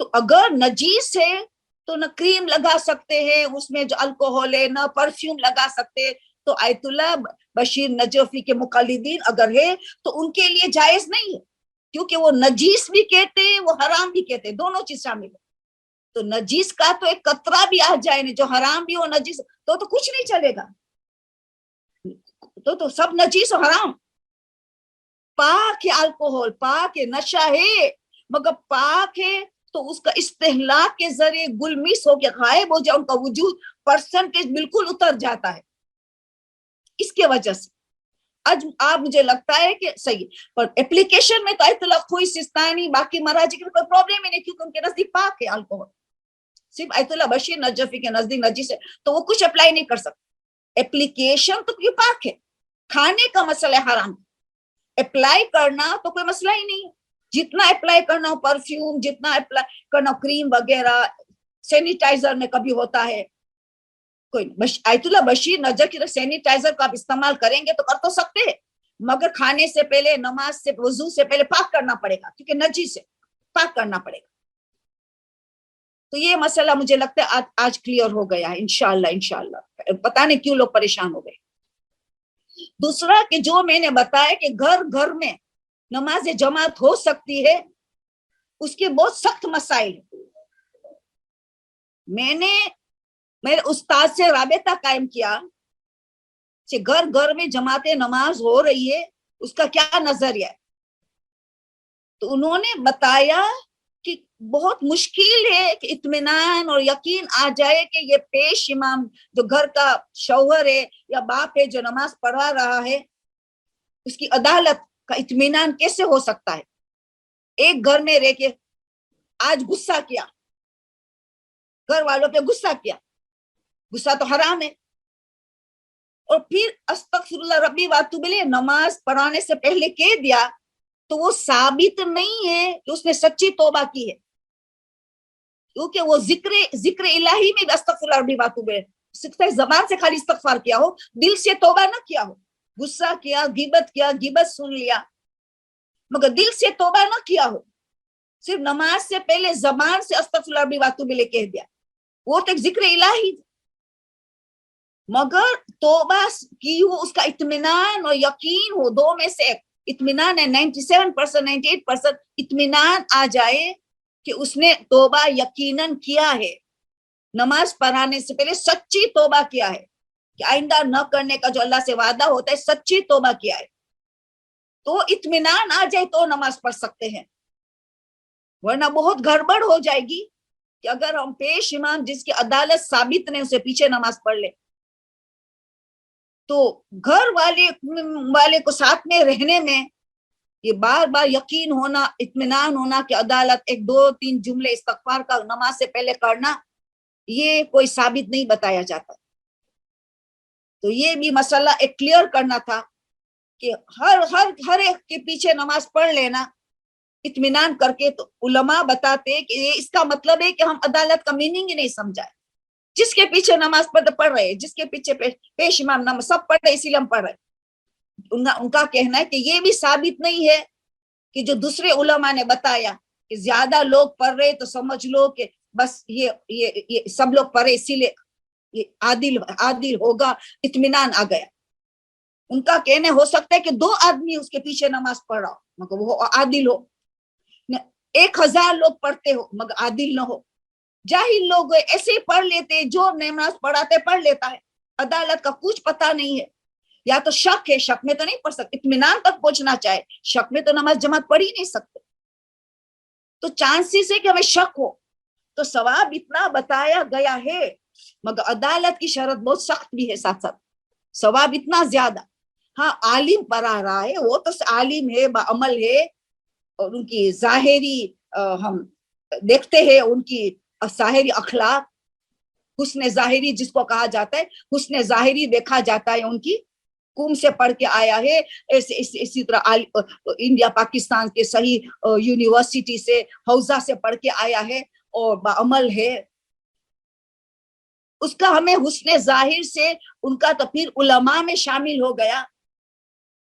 تو اگر نجیس ہے تو نہ کریم لگا سکتے ہیں اس میں جو الکوہول ہے، نہ پرفیوم لگا سکتے. تو آیت اللہ بشیر نجفی کے مقلدین اگر ہے تو ان کے لیے جائز نہیں ہے، کیونکہ وہ نجیس بھی کہتے ہیں، وہ حرام بھی کہتے ہیں، دونوں چیز شامل ہے. تو نجیس کا تو ایک قطرہ بھی آ جائے جو حرام بھی ہو نجیس تو کچھ نہیں چلے گا. تو سب نجیس و حرام. پاک ہے الکوہول، پاک ہے، نشہ ہے، مگر پاک ہے تو اس کا استہلاک کے ذریعے گل مس ہو کے غائب ہو جائے، ان کا وجود پرسنٹیج بالکل اتر جاتا ہے. اس کی وجہ سے آج آپ مجھے لگتا ہے کہ صحیح، پر اپلیکیشن میں تو اطلاق ہوئی سستانی باقی مراجع کے کوئی پرابلم ہی نہیں، کیونکہ ان کے نزدیک پاک ہے الکوہول. صرف آیت اللہ بشیر نجفی کے نزدیک نجیس ہے تو وہ کچھ اپلائی نہیں کر سکتے. اپلیکیشن تو کیوں پاک ہے، کھانے کا مسئلہ حرام، اپلائی کرنا تو کوئی مسئلہ ہی نہیں ہے. جتنا اپلائی کرنا ہو پرفیوم، جتنا اپلائی کرنا ہو کریم وغیرہ، سینیٹائزر میں کبھی ہوتا ہے کوئی. آیت اللہ بشیر نجر کی سینیٹائزر کا آپ استعمال کریں گے تو کر تو سکتے ہیں، مگر کھانے سے پہلے، نماز سے، وضو سے پہلے پاک کرنا پڑے گا، کیونکہ نجیس سے پاک کرنا پڑے گا. تو یہ مسئلہ مجھے لگتا ہے آج کلیئر ہو گیا ہے انشاءاللہ. پتہ نہیں کیوں لوگ پریشان ہو گئے. دوسرا کہ جو میں نے بتایا کہ گھر گھر میں نماز جماعت ہو سکتی ہے، اس کے بہت سخت مسائل ہیں. میں نے میرے استاد سے رابطہ قائم کیا کہ گھر گھر میں جماعت نماز ہو رہی ہے، اس کا کیا نظریہ ہے. تو انہوں نے بتایا کہ بہت مشکل ہے کہ اطمینان اور یقین آ جائے کہ یہ پیش امام جو گھر کا شوہر ہے یا باپ ہے جو نماز پڑھا رہا ہے، اس کی عدالت کا اطمینان کیسے ہو سکتا ہے. ایک گھر میں رہ کے آج غصہ کیا، گھر والوں پہ غصہ کیا، غصہ تو حرام ہے، اور پھر استغفر اللہ ربی واتوب الیہ نماز پڑھانے سے پہلے کہہ دیا، تو وہ ثابت نہیں ہے کہ اس نے سچی توبہ کی ہے. کیونکہ وہ ذکر الہی میں استغفر اللہ ربی واتوب الیہ زبان سے خالی استغفار کیا ہو، دل سے توبہ نہ کیا ہو. غصہ کیا، غیبت کیا، غیبت سن لیا، مگر دل سے توبہ نہ کیا ہو، صرف نماز سے پہلے زبان سے استغفر اللہ ربی واتوب الیہ کہہ دیا، وہ تو ایک ذکر الہی، مگر توبہ کی ہو، اس کا اطمینان اور یقین ہو، دو میں سے ایک اطمینان ہے. 97% 98% اطمینان آ جائے کہ اس نے توبہ یقیناً کیا ہے، نماز پڑھانے سے پہلے سچی توبہ کیا ہے کہ آئندہ نہ کرنے کا جو اللہ سے وعدہ ہوتا ہے، سچی توبہ کیا ہے، تو اطمینان آ جائے تو نماز پڑھ سکتے ہیں. ورنہ بہت گڑبڑ ہو جائے گی کہ اگر ہم پیش امام جس کی عدالت ثابت نہیں اسے پیچھے نماز پڑھ لے، تو گھر والے کو ساتھ میں رہنے میں یہ بار بار یقین ہونا، اطمینان ہونا کہ عدالت ایک دو تین جملے استغفار کا نماز سے پہلے کرنا، یہ کوئی ثابت نہیں بتایا جاتا. تو یہ بھی مسئلہ ایک کلیئر کرنا تھا کہ ہر ایک کے پیچھے نماز پڑھ لینا اطمینان کر کے. تو علماء بتاتے کہ یہ اس کا مطلب ہے کہ ہم عدالت کا میننگ ہی نہیں سمجھائے. جس کے پیچھے نماز پڑھ رہے، جس کے پیچھے پیش امام نماز سب پڑھ رہے، اسی لیے ہم پڑھ رہے. ان کا کہنا ہے کہ یہ بھی ثابت نہیں ہے کہ جو دوسرے علماء نے بتایا کہ زیادہ لوگ پڑھ رہے تو سمجھ لو کہ بس یہ سب لوگ پڑھے اسی لیے یہ عادل ہوگا، اطمینان آ گیا. ان کا کہنے ہو سکتا ہے کہ 2 آدمی اس کے پیچھے نماز پڑھ رہا ہو مگر وہ عادل ہو، 1000 لوگ پڑھتے ہو مگر عادل نہ ہو. جاہل لوگ ایسے ہی پڑھ لیتے، جو نماز پڑھاتے پڑھ لیتا ہے، عدالت کا کچھ پتہ نہیں ہے. یا تو شک ہے، شک میں تو نہیں پڑھ سکتے، اطمینان تک پہنچنا چاہے، شک میں تو نماز جماعت پڑھ ہی نہیں سکتے. تو چانسز ہے کہ ہمیں شک ہو. تو ثواب اتنا بتایا گیا ہے، مگر عدالت کی شرط بہت سخت بھی ہے، ساتھ ساتھ ثواب اتنا زیادہ. ہاں عالم پڑھا رہا ہے، وہ تو عالم ہے، بعمل ہے، اور ان کی ظاہری ہم دیکھتے ہیں ان کی ظاہری اخلاق، حسن ظاہری جس کو کہا جاتا ہے، حسن ظاہری دیکھا جاتا ہے ان کی. قوم سے پڑھ کے آیا ہے، اسی طرح انڈیا پاکستان کے صحیح یونیورسٹی سے، حوزہ سے پڑھ کے آیا ہے اور بعمل ہے. اس کا ہمیں حسن ظاہر سے ان کا تو پھر علماء میں شامل ہو گیا.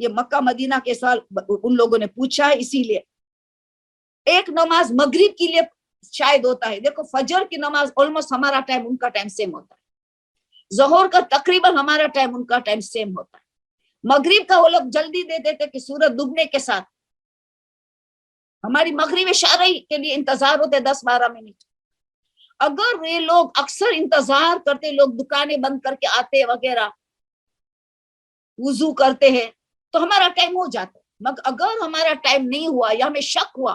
یہ مکہ مدینہ کے سال ان لوگوں نے پوچھا ہے، اسی لیے ایک نماز مغرب کے لیے شاید ہوتا ہے. دیکھو فجر کی نماز آلموسٹ ہمارا ٹائم ان کا ٹائم سیم ہوتا ہے، ظہر کا تقریباً ہمارا ٹائم ان کا ٹائم سیم ہوتا ہے. مغرب کا وہ لوگ جلدی دے دیتے کہ سورج ڈوبنے کے ساتھ. ہماری مغرب اشارے کے لیے انتظار ہوتے 10-12 منٹ. اگر یہ لوگ اکثر انتظار کرتے، لوگ دکانیں بند کر کے آتے وغیرہ، وضو کرتے ہیں، تو ہمارا ٹائم ہو جاتا ہے. مگر اگر ہمارا ٹائم نہیں ہوا یا ہمیں شک ہوا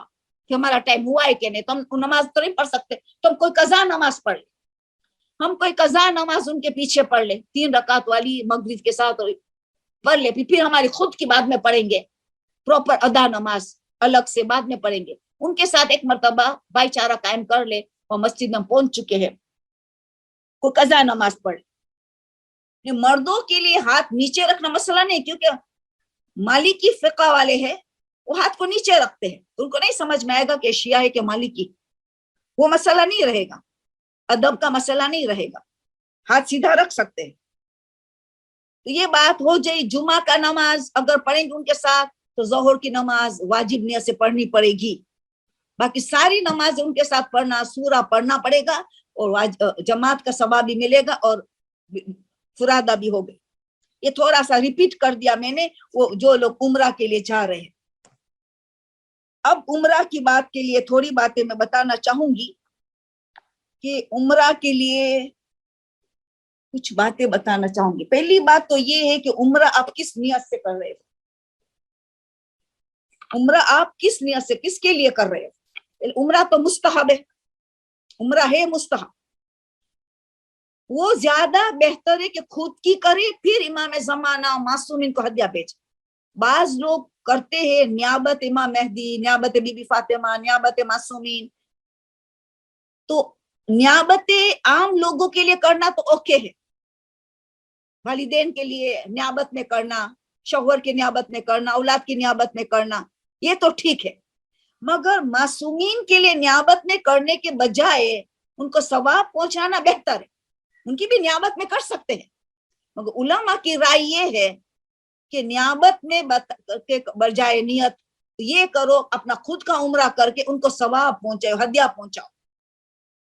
کہ ہمارا ٹائم ہوا ہے کہ نہیں، تو ہم نماز تو نہیں پڑھ سکتے. تو ہم کوئی قضا نماز پڑھ لیں، ہم کوئی قضا نماز ان کے پیچھے پڑھ لیں، 3 رکعت والی مغرب کے ساتھ پڑھ لیں. پھر ہماری خود کی بعد میں پڑھیں گے، پراپر ادا نماز الگ سے بعد میں پڑھیں گے. ان کے ساتھ ایک مرتبہ بھائی چارہ قائم کر لے، اور مسجد میں پہنچ چکے ہیں، کوئی قضا نماز پڑھ لے. مردوں کے لیے ہاتھ نیچے رکھنا مسئلہ نہیں، کیونکہ مالکی فقہ والے ہیں، وہ ہاتھ کو نیچے رکھتے ہیں، ان کو نہیں سمجھ میں آئے گا کہ شیعہ ہے کہ مالکی. وہ مسئلہ نہیں رہے گا، ادب کا مسئلہ نہیں رہے گا، ہاتھ سیدھا رکھ سکتے ہیں. تو یہ بات ہو جائے. جمعہ کا نماز اگر پڑھیں گے ان کے ساتھ تو ظہر کی نماز واجب نیت سے پڑھنی پڑے گی. باقی ساری نماز ان کے ساتھ پڑھنا، سورہ پڑھنا پڑے گا، اور جماعت کا ثواب بھی ملے گا اور فرادہ بھی ہوگا. یہ تھوڑا سا ریپیٹ کر دیا میں نے، وہ جو لوگ عمرہ کے لیے جا رہے ہیں. اب عمرہ کی بات کے لیے تھوڑی باتیں میں بتانا چاہوں گی کہ عمرہ کے لیے کچھ باتیں بتانا چاہوں گی. پہلی بات تو یہ ہے کہ عمرہ آپ کس نیت سے کر رہے ہیں. عمرہ آپ کس نیت سے، کس کے لیے کر رہے ہیں. عمرہ تو مستحب ہے، عمرہ ہے مستحب. وہ زیادہ بہتر ہے کہ خود کی کرے، پھر امام زمانہ معصومین کو ہدیہ بھیجے. بعض لوگ کرتے ہیں نیابت امام مہدی، نیابت بی بی فاطمہ، نیابت معصومین. تو نیابت عام لوگوں کے لیے کرنا تو اوکے ہے، والدین کے لیے نیابت میں کرنا، شوہر کی نیابت میں کرنا، اولاد کی نیابت میں کرنا، یہ تو ٹھیک ہے. مگر معصومین کے لیے نیابت میں کرنے کے بجائے ان کو ثواب پہنچانا بہتر ہے. ان کی بھی نیابت میں کر سکتے ہیں، مگر علماء کی رائے یہ ہے کہ نیابت میں کے بجائے نیت یہ کرو، اپنا خود کا عمرہ کر کے ان کو ثواب پہنچاؤ، ہدیہ پہنچاؤ.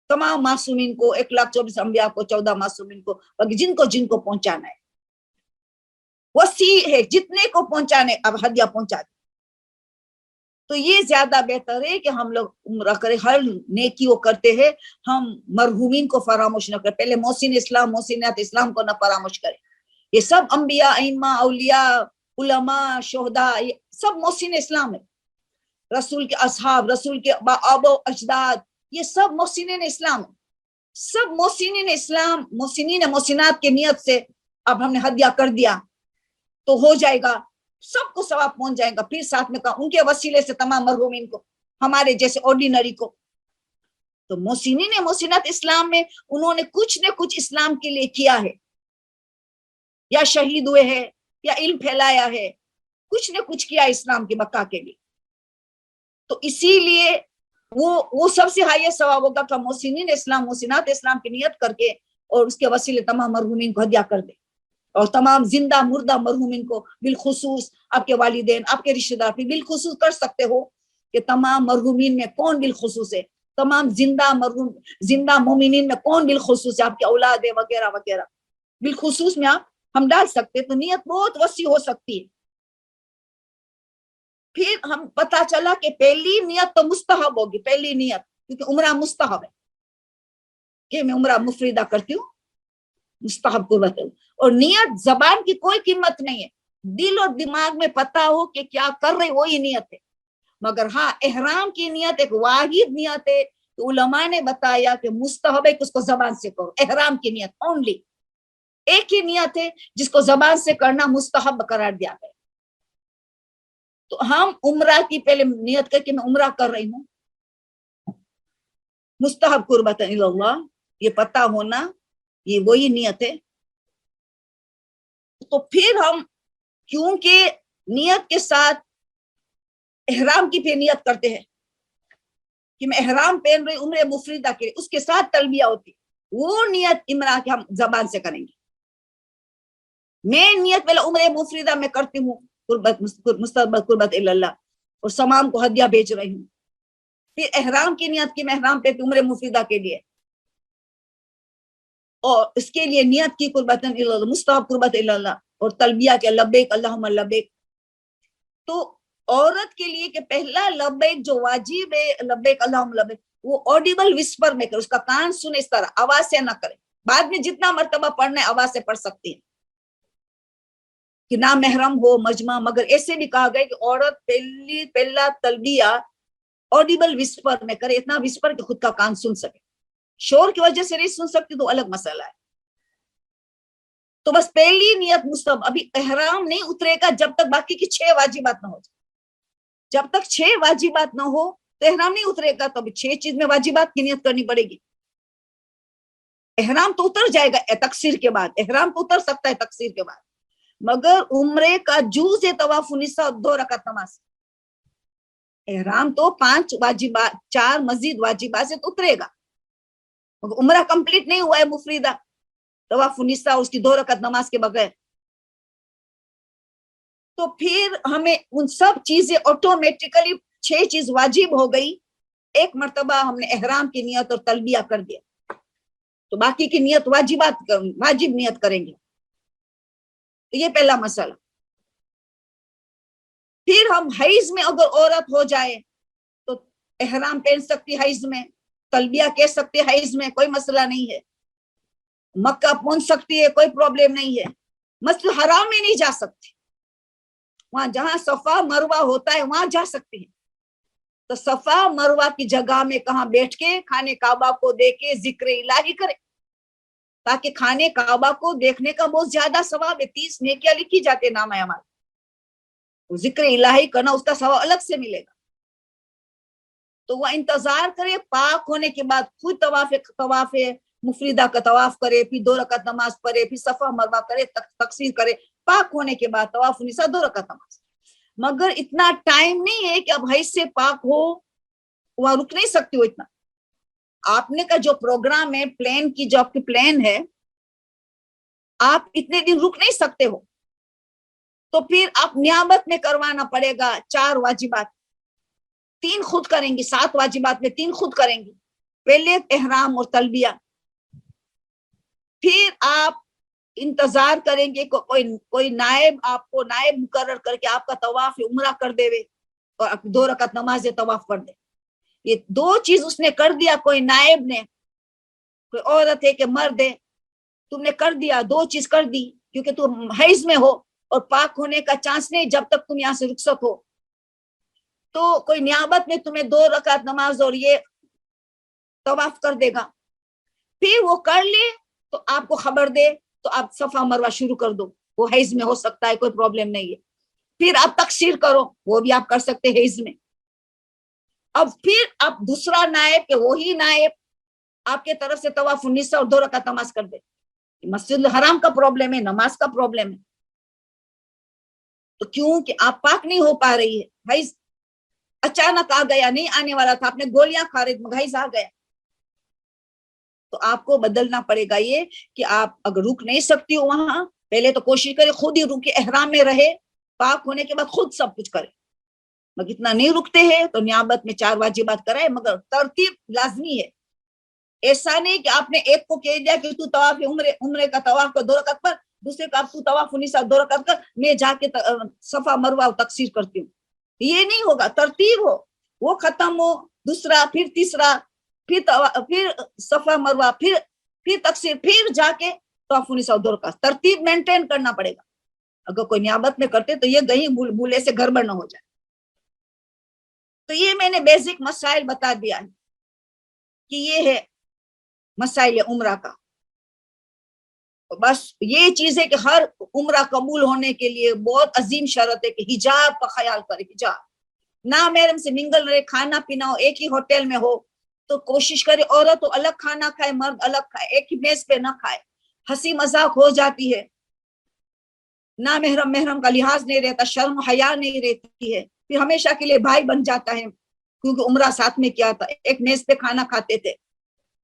تمام معصومین کو، 124 انبیاء کو، 14 معصومین کو، جن کو پہنچانا ہے وسیع ہے، جتنے کو پہنچانے اب ہدیہ پہنچا دیں. تو یہ زیادہ بہتر ہے کہ ہم لوگ عمرہ کریں. ہر نیکی وہ کرتے ہیں، ہم مرحومین کو فراموش نہ کریں. پہلے محسن اسلام، محسنات اسلام کو نہ فراموش کریں. یہ سب انبیاء، ائمہ، اولیاء، علماء، شہداء، یہ سب محسن اسلام ہے. رسول کے اصحاب، رسول کے آبا و اجداد، یہ سب محسنین اسلام ہے. سب محسنین اسلام، محسنین محسنات کے نیت سے اب ہم نے ہدیہ کر دیا تو ہو جائے گا، سب کو ثواب پہنچ جائے گا. پھر ساتھ میں کہا ان کے وسیلے سے تمام مرحومین کو، ہمارے جیسے آرڈینری کو. تو محسنین محسنات اسلام میں انہوں نے کچھ نہ کچھ اسلام کے لیے کیا ہے، یا شہید ہوئے ہیں، یا علم پھیلایا ہے، کچھ نہ کچھ کیا اسلام کی بقا کے لیے. تو اسی لیے وہ سب سے ہائیسٹ ثواب ہوگا کہ محسنین اسلام، محسنات اسلام کی نیت کر کے اور اس کے وسیلے تمام مرحومین کو ہدیہ کر دے. اور تمام زندہ مردہ مرحومین کو، بالخصوص آپ کے والدین، آپ کے رشتہ دار بھی بالخصوص کر سکتے ہو کہ تمام مرحومین میں کون بالخصوص ہے، تمام زندہ مومنین میں کون بالخصوص ہے، آپ کے اولاد ہے وغیرہ وغیرہ، بالخصوص میں ہم ڈال سکتے. تو نیت بہت وسیع ہو سکتی ہے. پھر ہم پتا چلا کہ پہلی نیت تو مستحب ہوگی، پہلی نیت، کیونکہ عمرہ مستحب ہے کہ میں عمرہ مفردہ کرتی ہوں، مستحب کو بتاؤں. اور نیت زبان کی کوئی قیمت نہیں ہے، دل اور دماغ میں پتا ہو کہ کیا کر رہے وہی نیت ہے. مگر ہاں احرام کی نیت ایک واحد نیت ہے، تو علماء نے بتایا کہ مستحب ہے کہ اس کو زبان سے کرو. احرام کی نیت اونلی ایک ہی نیت ہے جس کو زبان سے کرنا مستحب قرار دیا گیا. تو ہم عمرہ کی پہلے نیت کر کے میں عمرہ کر رہی ہوں، مستحب قربت اللہ، یہ پتہ ہونا، یہ وہی نیت ہے. تو پھر ہم کیونکہ نیت کے ساتھ احرام کی پھر نیت کرتے ہیں کہ میں احرام پہن رہی عمرہ مفردہ کے، اس کے ساتھ تلبیہ ہوتی، وہ نیت عمرہ کے ہم زبان سے کریں گے. میں نیت پہلے عمرہ مفردہ میں کرتی ہوں قربت مستقبل قربت اللہ، اور سمام کو ہدیہ بھیج رہی ہوں. پھر احرام کی نیت کی، میں احرام پہ عمرہ مفیدہ کے لیے، اور اس کے لیے نیت کی قربت اللہ، مستحب قربت اللہ، اور تلبیہ کے لبیک اللہم لبیک. تو عورت کے لیے کہ پہلا لبیک جو واجب ہے لبیک اللہم لبیک، وہ آڈیبل وسپر میں کرے، اس کا کان سنے، اس طرح آواز سے نہ کرے. بعد میں جتنا مرتبہ پڑھنا ہے آواز سے پڑھ سکتی ہیں کہ نہ محرم ہو مجمع، مگر ایسے بھی کہا گیا کہ عورت پہلا تلبیہ آڈیبل وسپر میں کرے، اتنا وسپر کہ خود کا کان سن سکے. شور کی وجہ سے نہیں سن سکتی تو الگ مسئلہ ہے. تو بس پہلی نیت مستحب، ابھی احرام نہیں اترے گا جب تک باقی کی 6 واجبات نہ ہو جائے. جب تک 6 واجبات نہ ہو تو احرام نہیں اترے گا. تو ابھی 6 چیز میں واجبات کی نیت کرنی پڑے گی. احرام تو اتر جائے گا تقصیر کے بعد، احرام تو اتر سکتا ہے تقصیر کے بعد، مگر عمرے کا جوز طواف النساء 2 رکعت نماز، احرام تو 5 واجبات 4 مزید واجبات سے تو اترے گا، مگر عمرہ کمپلیٹ نہیں ہوا ہے مفریدہ طواف النساء اس کی 2 رکعت نماز کے بغیر. تو پھر ہمیں ان سب چیزیں آٹومیٹیکلی 6 چیز واجب ہو گئی. ایک مرتبہ ہم نے احرام کی نیت اور تلبیہ کر دیا تو باقی کی نیت واجب نیت کریں گے. یہ پہلا مسئلہ. پھر ہم حیض میں اگر عورت ہو جائے تو احرام پہن سکتی حیض میں، تلبیہ کہہ سکتی حیض میں، کوئی مسئلہ نہیں ہے. مکہ پہنچ سکتی ہے، کوئی پرابلم نہیں ہے. مسجد حرام میں نہیں جا سکتی، وہاں جہاں صفا مروہ ہوتا ہے وہاں جا سکتی ہیں. تو صفا مروہ کی جگہ میں کہاں بیٹھ کے خانے کعبہ کو دیکھ کے ذکر الہی کرے، تاکہ خانے کعبہ کو دیکھنے کا بہت زیادہ ثواب ہے. 30 نیکیاں لکھی جاتے نام ہے ہمارے. ذکر الہی کرنا اس کا ثواب الگ سے ملے گا. تو وہ انتظار کرے، پاک ہونے کے بعد خود طواف مفریدہ کا طواف کرے، پھر 2 رکعت نماز پڑھے، پھر صفا مروہ کرے، تقصیر کرے. پاک ہونے کے بعد طواف النساء 2 رکعت نماز. مگر اتنا ٹائم نہیں ہے کہ اب حیض سے پاک ہو، وہاں رک نہیں سکتی ہو. اتنا آپ نے کا جو پروگرام ہے، پلان کی جو آپ کی پلان ہے، آپ اتنے دن رک نہیں سکتے ہو. تو پھر آپ نیابت میں کروانا پڑے گا 4 واجبات. 3 خود کریں گی، 7 واجبات میں 3 خود کریں گی. پہلے احرام اور تلبیہ، پھر آپ انتظار کریں گے کوئی نائب آپ کو نائب مقرر کر کے آپ کا طواف عمرہ کر دے اور 2 رکعت نماز طواف کر دے. یہ 2 چیز اس نے کر دیا، کوئی نائب نے، کوئی عورت ہے کہ مرد ہے، تم نے کر دیا، 2 چیز کر دی، کیونکہ تم حیض میں ہو اور پاک ہونے کا چانس نہیں جب تک تم یہاں سے رخصت ہو. تو کوئی نیابت میں تمہیں 2 رکعت نماز اور یہ طواف کر دے گا. پھر وہ کر لے تو آپ کو خبر دے تو آپ صفا مروہ شروع کر دو. وہ حیض میں ہو سکتا ہے، کوئی پرابلم نہیں ہے. پھر آپ تقصیر کرو، وہ بھی آپ کر سکتے حیض میں. اب پھر آپ دوسرا نائب کہ وہی نائب آپ کے طرف سے طواف النساء اور 2 رکعت نماز کر دے. مسجد الحرام کا پرابلم ہے، نماز کا پرابلم ہے. تو کیوں کہ آپ پاک نہیں ہو پا رہی ہے، حیض اچانک آ گیا، نہیں آنے والا تھا، آپ نے گولیاں کھا رہے تھے، حیض آ گیا. تو آپ کو بدلنا پڑے گا یہ کہ آپ اگر رک نہیں سکتی ہو وہاں، پہلے تو کوشش کرے خود ہی رکے، احرام میں رہے، پاک ہونے کے بعد خود سب کچھ کرے. مگر اتنا نہیں رکتے ہیں تو نیابت میں 4 واجبات کرائے، مگر ترتیب لازمی ہے. ایسا نہیں کہ آپ نے ایک کو کہہ دیا کہ تو طواف عمرے کا طواف کا 2 رکعت پر، دوسرے کا تو طواف النساء 2 رکعت کر، میں جا کے صفا مروہ تقصیر کرتی ہوں. یہ نہیں ہوگا. ترتیب ہو، وہ ختم ہو، دوسرا، پھر تیسرا، پھر صفا مروہ، پھر تقصیر، پھر جا کے طواف النساء 2 رکعت. ترتیب مینٹین کرنا پڑے گا. اگر کوئی نیابت میں کرتے تو یہ کہیں بھولے سے گڑبڑ نہ ہو جائے. تو یہ میں نے بیسک مسائل بتا دیا ہے کہ یہ ہے مسائل عمرہ کا. بس یہ چیز ہے کہ ہر عمرہ قبول ہونے کے لیے بہت عظیم شرط ہے کہ حجاب کا خیال کرے. حجاب، نہ محرم سے منگل رہے، کھانا پینا ہو ایک ہی ہوٹل میں ہو تو کوشش کرے عورت تو الگ کھانا کھائے، مرد الگ کھائے، ایک ہی میز پہ نہ کھائے. ہنسی مذاق ہو جاتی ہے، نہ محرم کا لحاظ نہیں رہتا، شرم حیا نہیں رہتی ہے، پھر ہمیشہ کے لیے بھائی بن جاتا ہے. کیونکہ عمرہ ساتھ میں کیا تھا، ایک میز پہ کھانا کھاتے تھے.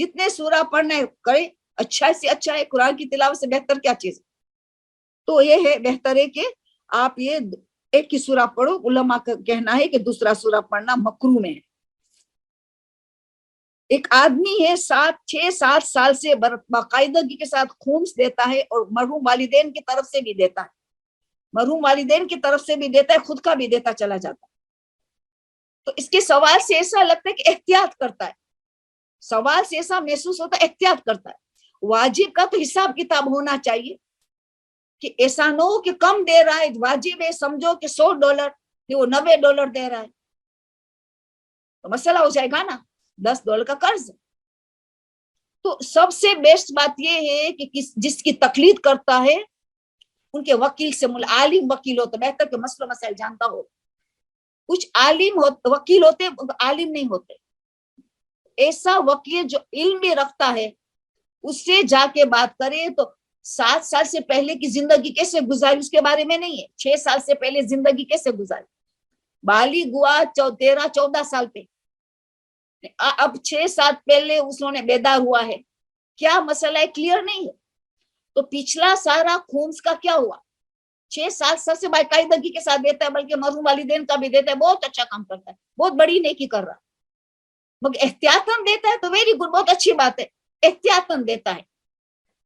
جتنے سورہ پڑھنا ہے کرے، اچھا سے اچھا ہے، قرآن کی تلاوت سے بہتر کیا چیز ہے؟ تو یہ ہے بہتر ہے کہ آپ یہ ایک ہی سورہ پڑھو. علماء کا کہنا ہے کہ دوسرا سورہ پڑھنا مکروہ میں ہے. ایک آدمی ہے 6-7 سال سے باقاعدگی کے ساتھ خمس دیتا ہے، اور مرحوم والدین کی طرف سے بھی دیتا ہے، مرحوم والدین کی طرف سے بھی دیتا ہے، خود کا بھی دیتا چلا جاتا ہے. تو اس کے سوال سے ایسا لگتا ہے کہ احتیاط کرتا ہے، سوال سے ایسا محسوس ہوتا ہے احتیاط کرتا ہے. واجب کا تو حساب کتاب ہونا چاہیے کہ ایسا نہ ہو کہ کم دے رہا ہے، واجب ہے سمجھو کہ $100 وہ $90 دے رہا ہے، تو مسئلہ ہو جائے گا نا، $10 کا قرض. تو سب سے بیسٹ بات یہ ہے کہ جس کی تقلید کرتا ہے ان کے وکیل سے عالم وکیل ہو تو بہتر کہ مسئلہ مسائل جانتا ہو. کچھ عالم وکیل ہوتے عالم نہیں ہوتے. ایسا وکیل جو علم بھی رکھتا ہے اس سے جا کے بات کرے. تو 7 سال سے پہلے کی زندگی کیسے گزاری اس کے بارے میں نہیں ہے، 6 سال سے پہلے زندگی کیسے گزاری، بالغ ہوا 13-14 سال پہ، اب 6 سال پہلے انہوں نے بیدار ہوا ہے، کیا مسئلہ ہے کلیئر نہیں ہے. تو پچھلا سارا خمس کا کیا ہوا، 6-7 سال سے باقاعدگی کے ساتھ دیتا ہے، بلکہ مرحوم والدین کا بھی دیتا ہے، بہت اچھا کام کرتا ہے، بہت بڑی نیکی کر رہا، مگر احتیاطاً دیتا ہے تو ویری گڈ، بہت اچھی بات ہے، احتیاطاً دیتا ہے،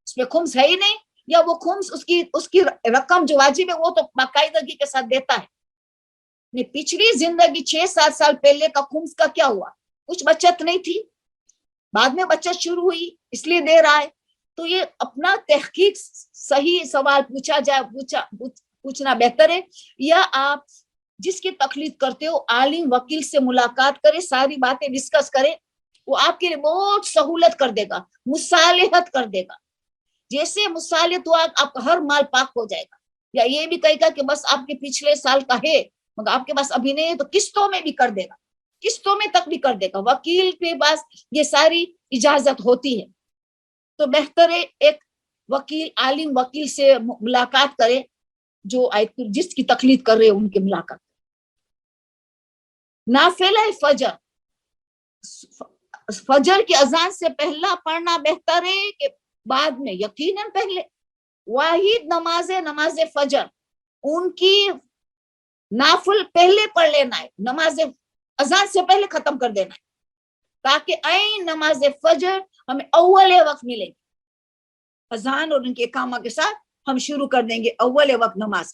اس میں خمس ہے ہی نہیں، یا وہ خمس اس کی رقم جو واجب ہے وہ تو باقاعدگی کے ساتھ دیتا ہے. پچھلی زندگی 6-7 سال پہلے کا خمس کا کیا ہوا، کچھ بچت نہیں تھی، بعد میں بچت شروع ہوئی اس لیے دے رہا ہے. تو یہ اپنا تحقیق صحیح سوال پوچھا جائے، پوچھنا بہتر ہے. یا آپ جس کی تقلید کرتے ہو عالم وکیل سے ملاقات کرے، ساری باتیں ڈسکس کرے، وہ آپ کے لیے بہت سہولت کر دے گا، مصالحت کر دے گا. جیسے مصالحت ہوا آپ کا ہر مال پاک ہو جائے گا. یا یہ بھی کہے گا کہ بس آپ کے پچھلے سال کا ہے مگر آپ کے پاس ابھی نہیں ہے، تو قسطوں میں بھی کر دے گا، قسطوں میں تک بھی کر دے گا. وکیل کے پاس یہ ساری اجازت ہوتی ہے. تو بہتر ہے ایک وکیل عالم وکیل سے ملاقات کرے جو جس کی تقلید کر رہے ان کی ملاقات. نافلہ فجر، فجر کی اذان سے پہلا پڑھنا بہتر ہے کہ بعد میں؟ یقیناً پہلے. واحد نماز فجر ان کی نافل پہلے پڑھ لینا ہے، نماز اذان سے پہلے ختم کر دینا ہے، تاکہ عین نماز فجر ہمیں اول وقت ملے گی. اذان اور ان کے اقامہ کے ساتھ ہم شروع کر دیں گے اول وقت نماز.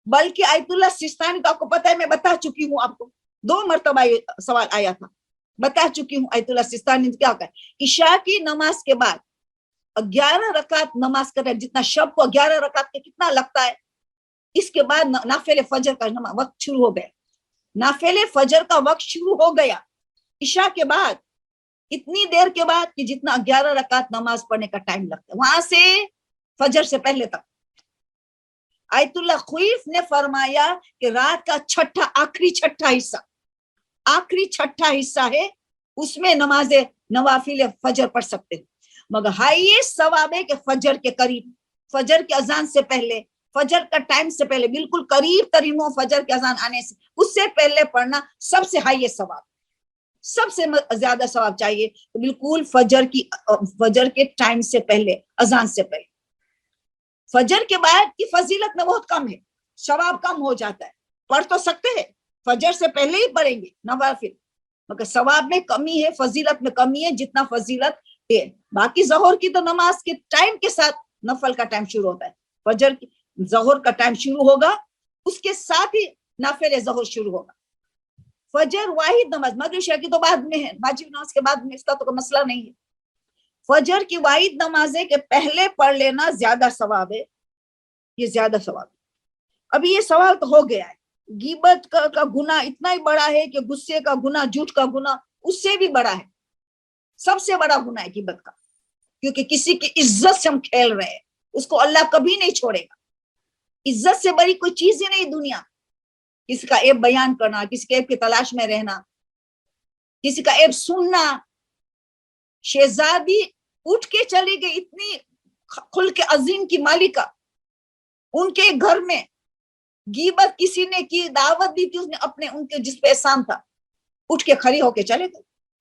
بلکہ آیت اللہ سستانی تو آپ کو پتہ ہے، میں بتا چکی ہوں آپ کو، 2 مرتبہ یہ سوال آیا تھا، بتا چکی ہوں. آیت اللہ سستانی نے کیا کہا، عشاء کی نماز کے بعد 11 رکعت نماز کرے، جتنا شب کو 11 رکعت کے کتنا لگتا ہے، اس کے بعد نافل فجر کا وقت شروع ہو گیا. نافل فجر کا وقت شروع ہو گیا عشاء کے بعد، اتنی دیر کے بعد کہ جتنا 11 رکعت نماز پڑھنے کا ٹائم لگتا ہے، وہاں سے فجر سے پہلے تک. آیت اللہ خویف نے فرمایا کہ رات کا آخری چھٹا حصہ ہے، اس میں نماز نوافل فجر پڑھ سکتے ہیں. مگر ہائیسٹ ثواب ہے کہ فجر کے قریب، فجر کی اذان سے پہلے، فجر کا ٹائم سے پہلے، بالکل قریب ترین ہو فجر کی اذان آنے سے، اس سے پہلے پڑھنا سب سے ہائیسٹ ثواب، سب سے زیادہ ثواب چاہیے. بالکل فجر کے ٹائم سے پہلے، اذان سے پہلے. فجر کے بعد کی فضیلت میں بہت کم ہے، ثواب کم ہو جاتا ہے. پڑھ تو سکتے ہیں، فجر سے پہلے ہی پڑھیں گے نوافل، مگر ثواب میں کمی ہے، فضیلت میں کمی ہے جتنا فضیلت ہے. باقی ظہر کی تو نماز کے ٹائم کے ساتھ نفل کا ٹائم شروع ہوتا ہے، فجر کی ظہر کا ٹائم شروع ہوگا، اس کے ساتھ ہی نافل ظہر شروع ہوگا. فجر واحد نماز، مغرب عشاء کی تو بعد میں ہے، واجب نماز کے بعد میں، اس کا تو کوئی مسئلہ نہیں ہے. فجر کی واحد نماز ہے کہ پہلے پڑھ لینا زیادہ ثواب ہے، یہ زیادہ ثواب ہے. ابھی یہ سوال تو ہو گیا ہے، غیبت کا گناہ اتنا ہی بڑا ہے کہ غصے کا گناہ، جھوٹ کا گناہ اس سے بھی بڑا ہے، سب سے بڑا گناہ ہے غیبت کا، کیونکہ کسی کی عزت سے ہم کھیل رہے ہیں، اس کو اللہ کبھی نہیں چھوڑے گا. عزت سے بڑی کوئی چیز ہی نہیں دنیا. کسی کا عیب بیان کرنا، کسی کے عیب کی تلاش میں رہنا، کسی کا عیب سننا. شہزادی اٹھ کے چلی گئی، اتنی خلق عظیم کی مالکہ، ان کے گھر میں غیبت کسی نے کی، دعوت دی تھی اس نے، ان کے جس پہ احسان تھا، اٹھ کے کھڑی ہو کے چلے گئے.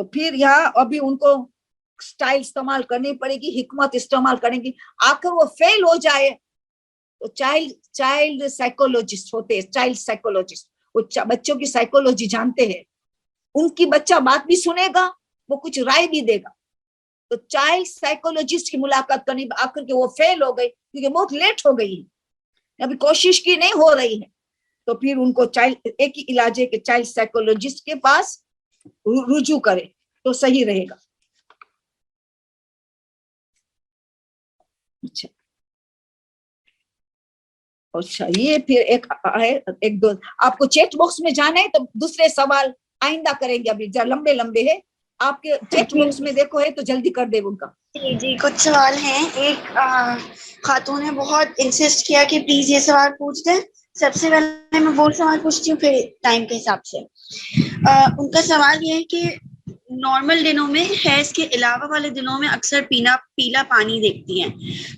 تو پھر یہاں ابھی ان کو اسٹائل استعمال کرنی پڑے گی, حکمت استعمال کریں گی. آخر وہ فیل ہو جائے تو چائلڈ سائیکولوجسٹ ہوتے ہیں, چائلڈ سائیکولوجسٹ, وہ بچوں کی سائیکولوجی جانتے ہیں, ان کی بچہ بات بھی سنے گا, وہ کچھ رائے بھی دے گا. تو چائلڈ سائیکولوجسٹ کی ملاقات کرنی, آخر کے وہ فیل ہو گئی کیونکہ بہت لیٹ ہو گئی ہے, ابھی کوشش کی نہیں ہو رہی ہے, تو پھر ان کو ایک ہی علاج ہے کہ چائلڈ سائیکولوجسٹ کے پاس رجوع کرے تو صحیح رہے گا. اچھا یہ پھر ایک دو آپ کو چیٹ باکس میں جانا ہے تو دوسرے سوال آئندہ کریں گے, ابھی لمبے لمبے ہے, آپ کے چیٹ باکس میں دیکھو ہے تو جلدی کر دے ان کا. جی کچھ سوال ہیں. ایک خاتون نے بہت انسسٹ کیا کہ پلیز یہ سوال پوچھ دیں. سب سے پہلے میں وہ سوال پوچھتی ہوں پھر ٹائم کے حساب سے. ان کا سوال یہ ہے کہ نارمل دنوں میں حیض کے علاوہ والے دنوں میں اکثر پیلا پانی دیکھتی ہیں,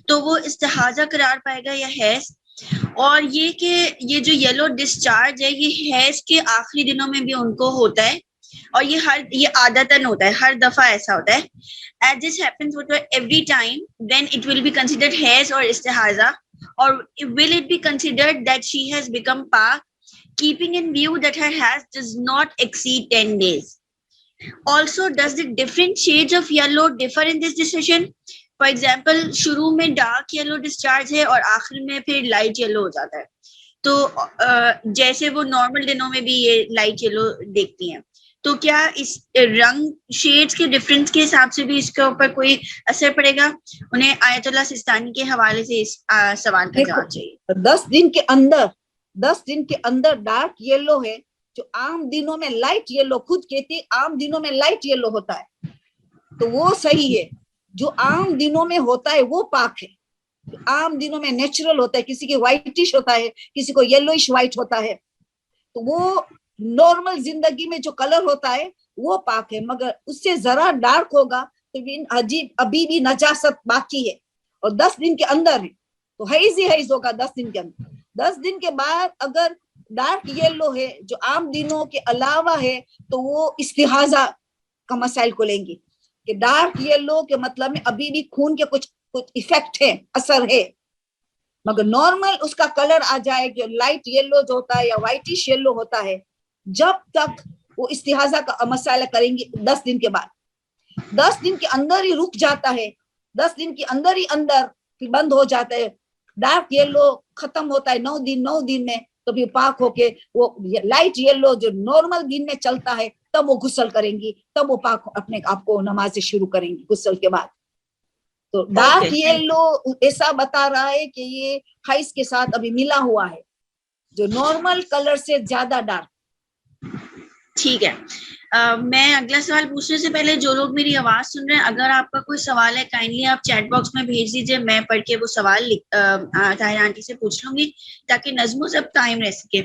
تو وہ استحاضہ قرار پائے گا یا حیض؟ اور یہ کہ یہ جو یلو ڈسچارج ہے یہ حیض کے آخری دنوں میں بھی ان کو ہوتا ہے, اور یہ عادتاً ہوتا ہے, ہر دفعہ ایسا ہوتا ہے. As this happens every time, then it will be considered حیض اور استحاضہ, or will it be considered that she has become pak, keeping in view that her حیض does not exceed 10 days? Also, does the different shades of yellow differ in this decision? For example, شروع میں dark yellow discharge ہے اور آخر میں پھر light yellow ہو جاتا ہے, تو جیسے وہ نارمل دنوں میں بھی یہ لائٹ یلو دیکھتی ہیں, تو کیا اس رنگ شیڈز کے ڈفرینس کے حساب سے بھی اس کے اوپر کوئی اثر پڑے گا؟ انہیں آیت اللہ سستانی کے حوالے سے اس سوال کا جواب چاہیے. 10 دن کے اندر ڈارک یلو ہے, جو عام دنوں میں لائٹ یلو, خود کہتی عام دنوں میں لائٹ یلو ہوتا ہے, تو وہ صحیح ہے. جو عام دنوں میں ہوتا ہے وہ پاک ہے. عام دنوں میں نیچرل ہوتا ہے, کسی کی وائٹش ہوتا ہے, کسی کو یلوئش وائٹ ہوتا ہے, تو وہ نارمل زندگی میں جو کلر ہوتا ہے وہ پاک ہے. مگر اس سے ذرا ڈارک ہوگا تو ابھی بھی نجاست باقی ہے, اور 10 دن کے اندر ہے تو حیض ہی حیض ہوگا 10 دن کے اندر. 10 دن کے بعد اگر ڈارک یلو ہے جو عام دنوں کے علاوہ ہے تو وہ استحاضہ کا مسائل کو لیں گی, کہ ڈارک یلو کے مطلب میں ابھی بھی خون کے کچھ ایفیکٹ ہے, اثر ہے, مگر نارمل اس کا کلر آ جائے کہ لائٹ یلو جو ہوتا ہے یا وائٹش یلو ہوتا ہے, جب تک وہ استحاضہ کا مسئلہ کریں گی 10 دن کے بعد. 10 دن کے اندر ہی رک جاتا ہے, 10 دن کے اندر ہی پھر بند ہو جاتا ہے, ڈارک یلو ختم ہوتا ہے 9 دن میں, تو پھر پاک ہو کے وہ لائٹ یلو جو نارمل دن میں چلتا ہے تب وہ غسل کریں گی, تب وہ پاک اپنے آپ کو نماز شروع کریں گی غسل کے بعد. تو ڈارک یلو ایسا بتا رہا ہے کہ یہ حیض کے ساتھ ابھی ملا ہوا ہے, جو نارمل کلر سے زیادہ ڈارک. ٹھیک ہے. میں اگلا سوال پوچھنے سے پہلے جو لوگ میری آواز سن رہے ہیں, اگر آپ کا کوئی سوال ہے کائنڈلی آپ چیٹ باکس میں بھیج دیجیے, میں پڑھ کے وہ سوال طاہرہ آنٹی سے پوچھ لوں گی تاکہ نظم و ضبط قائم رہ سکے.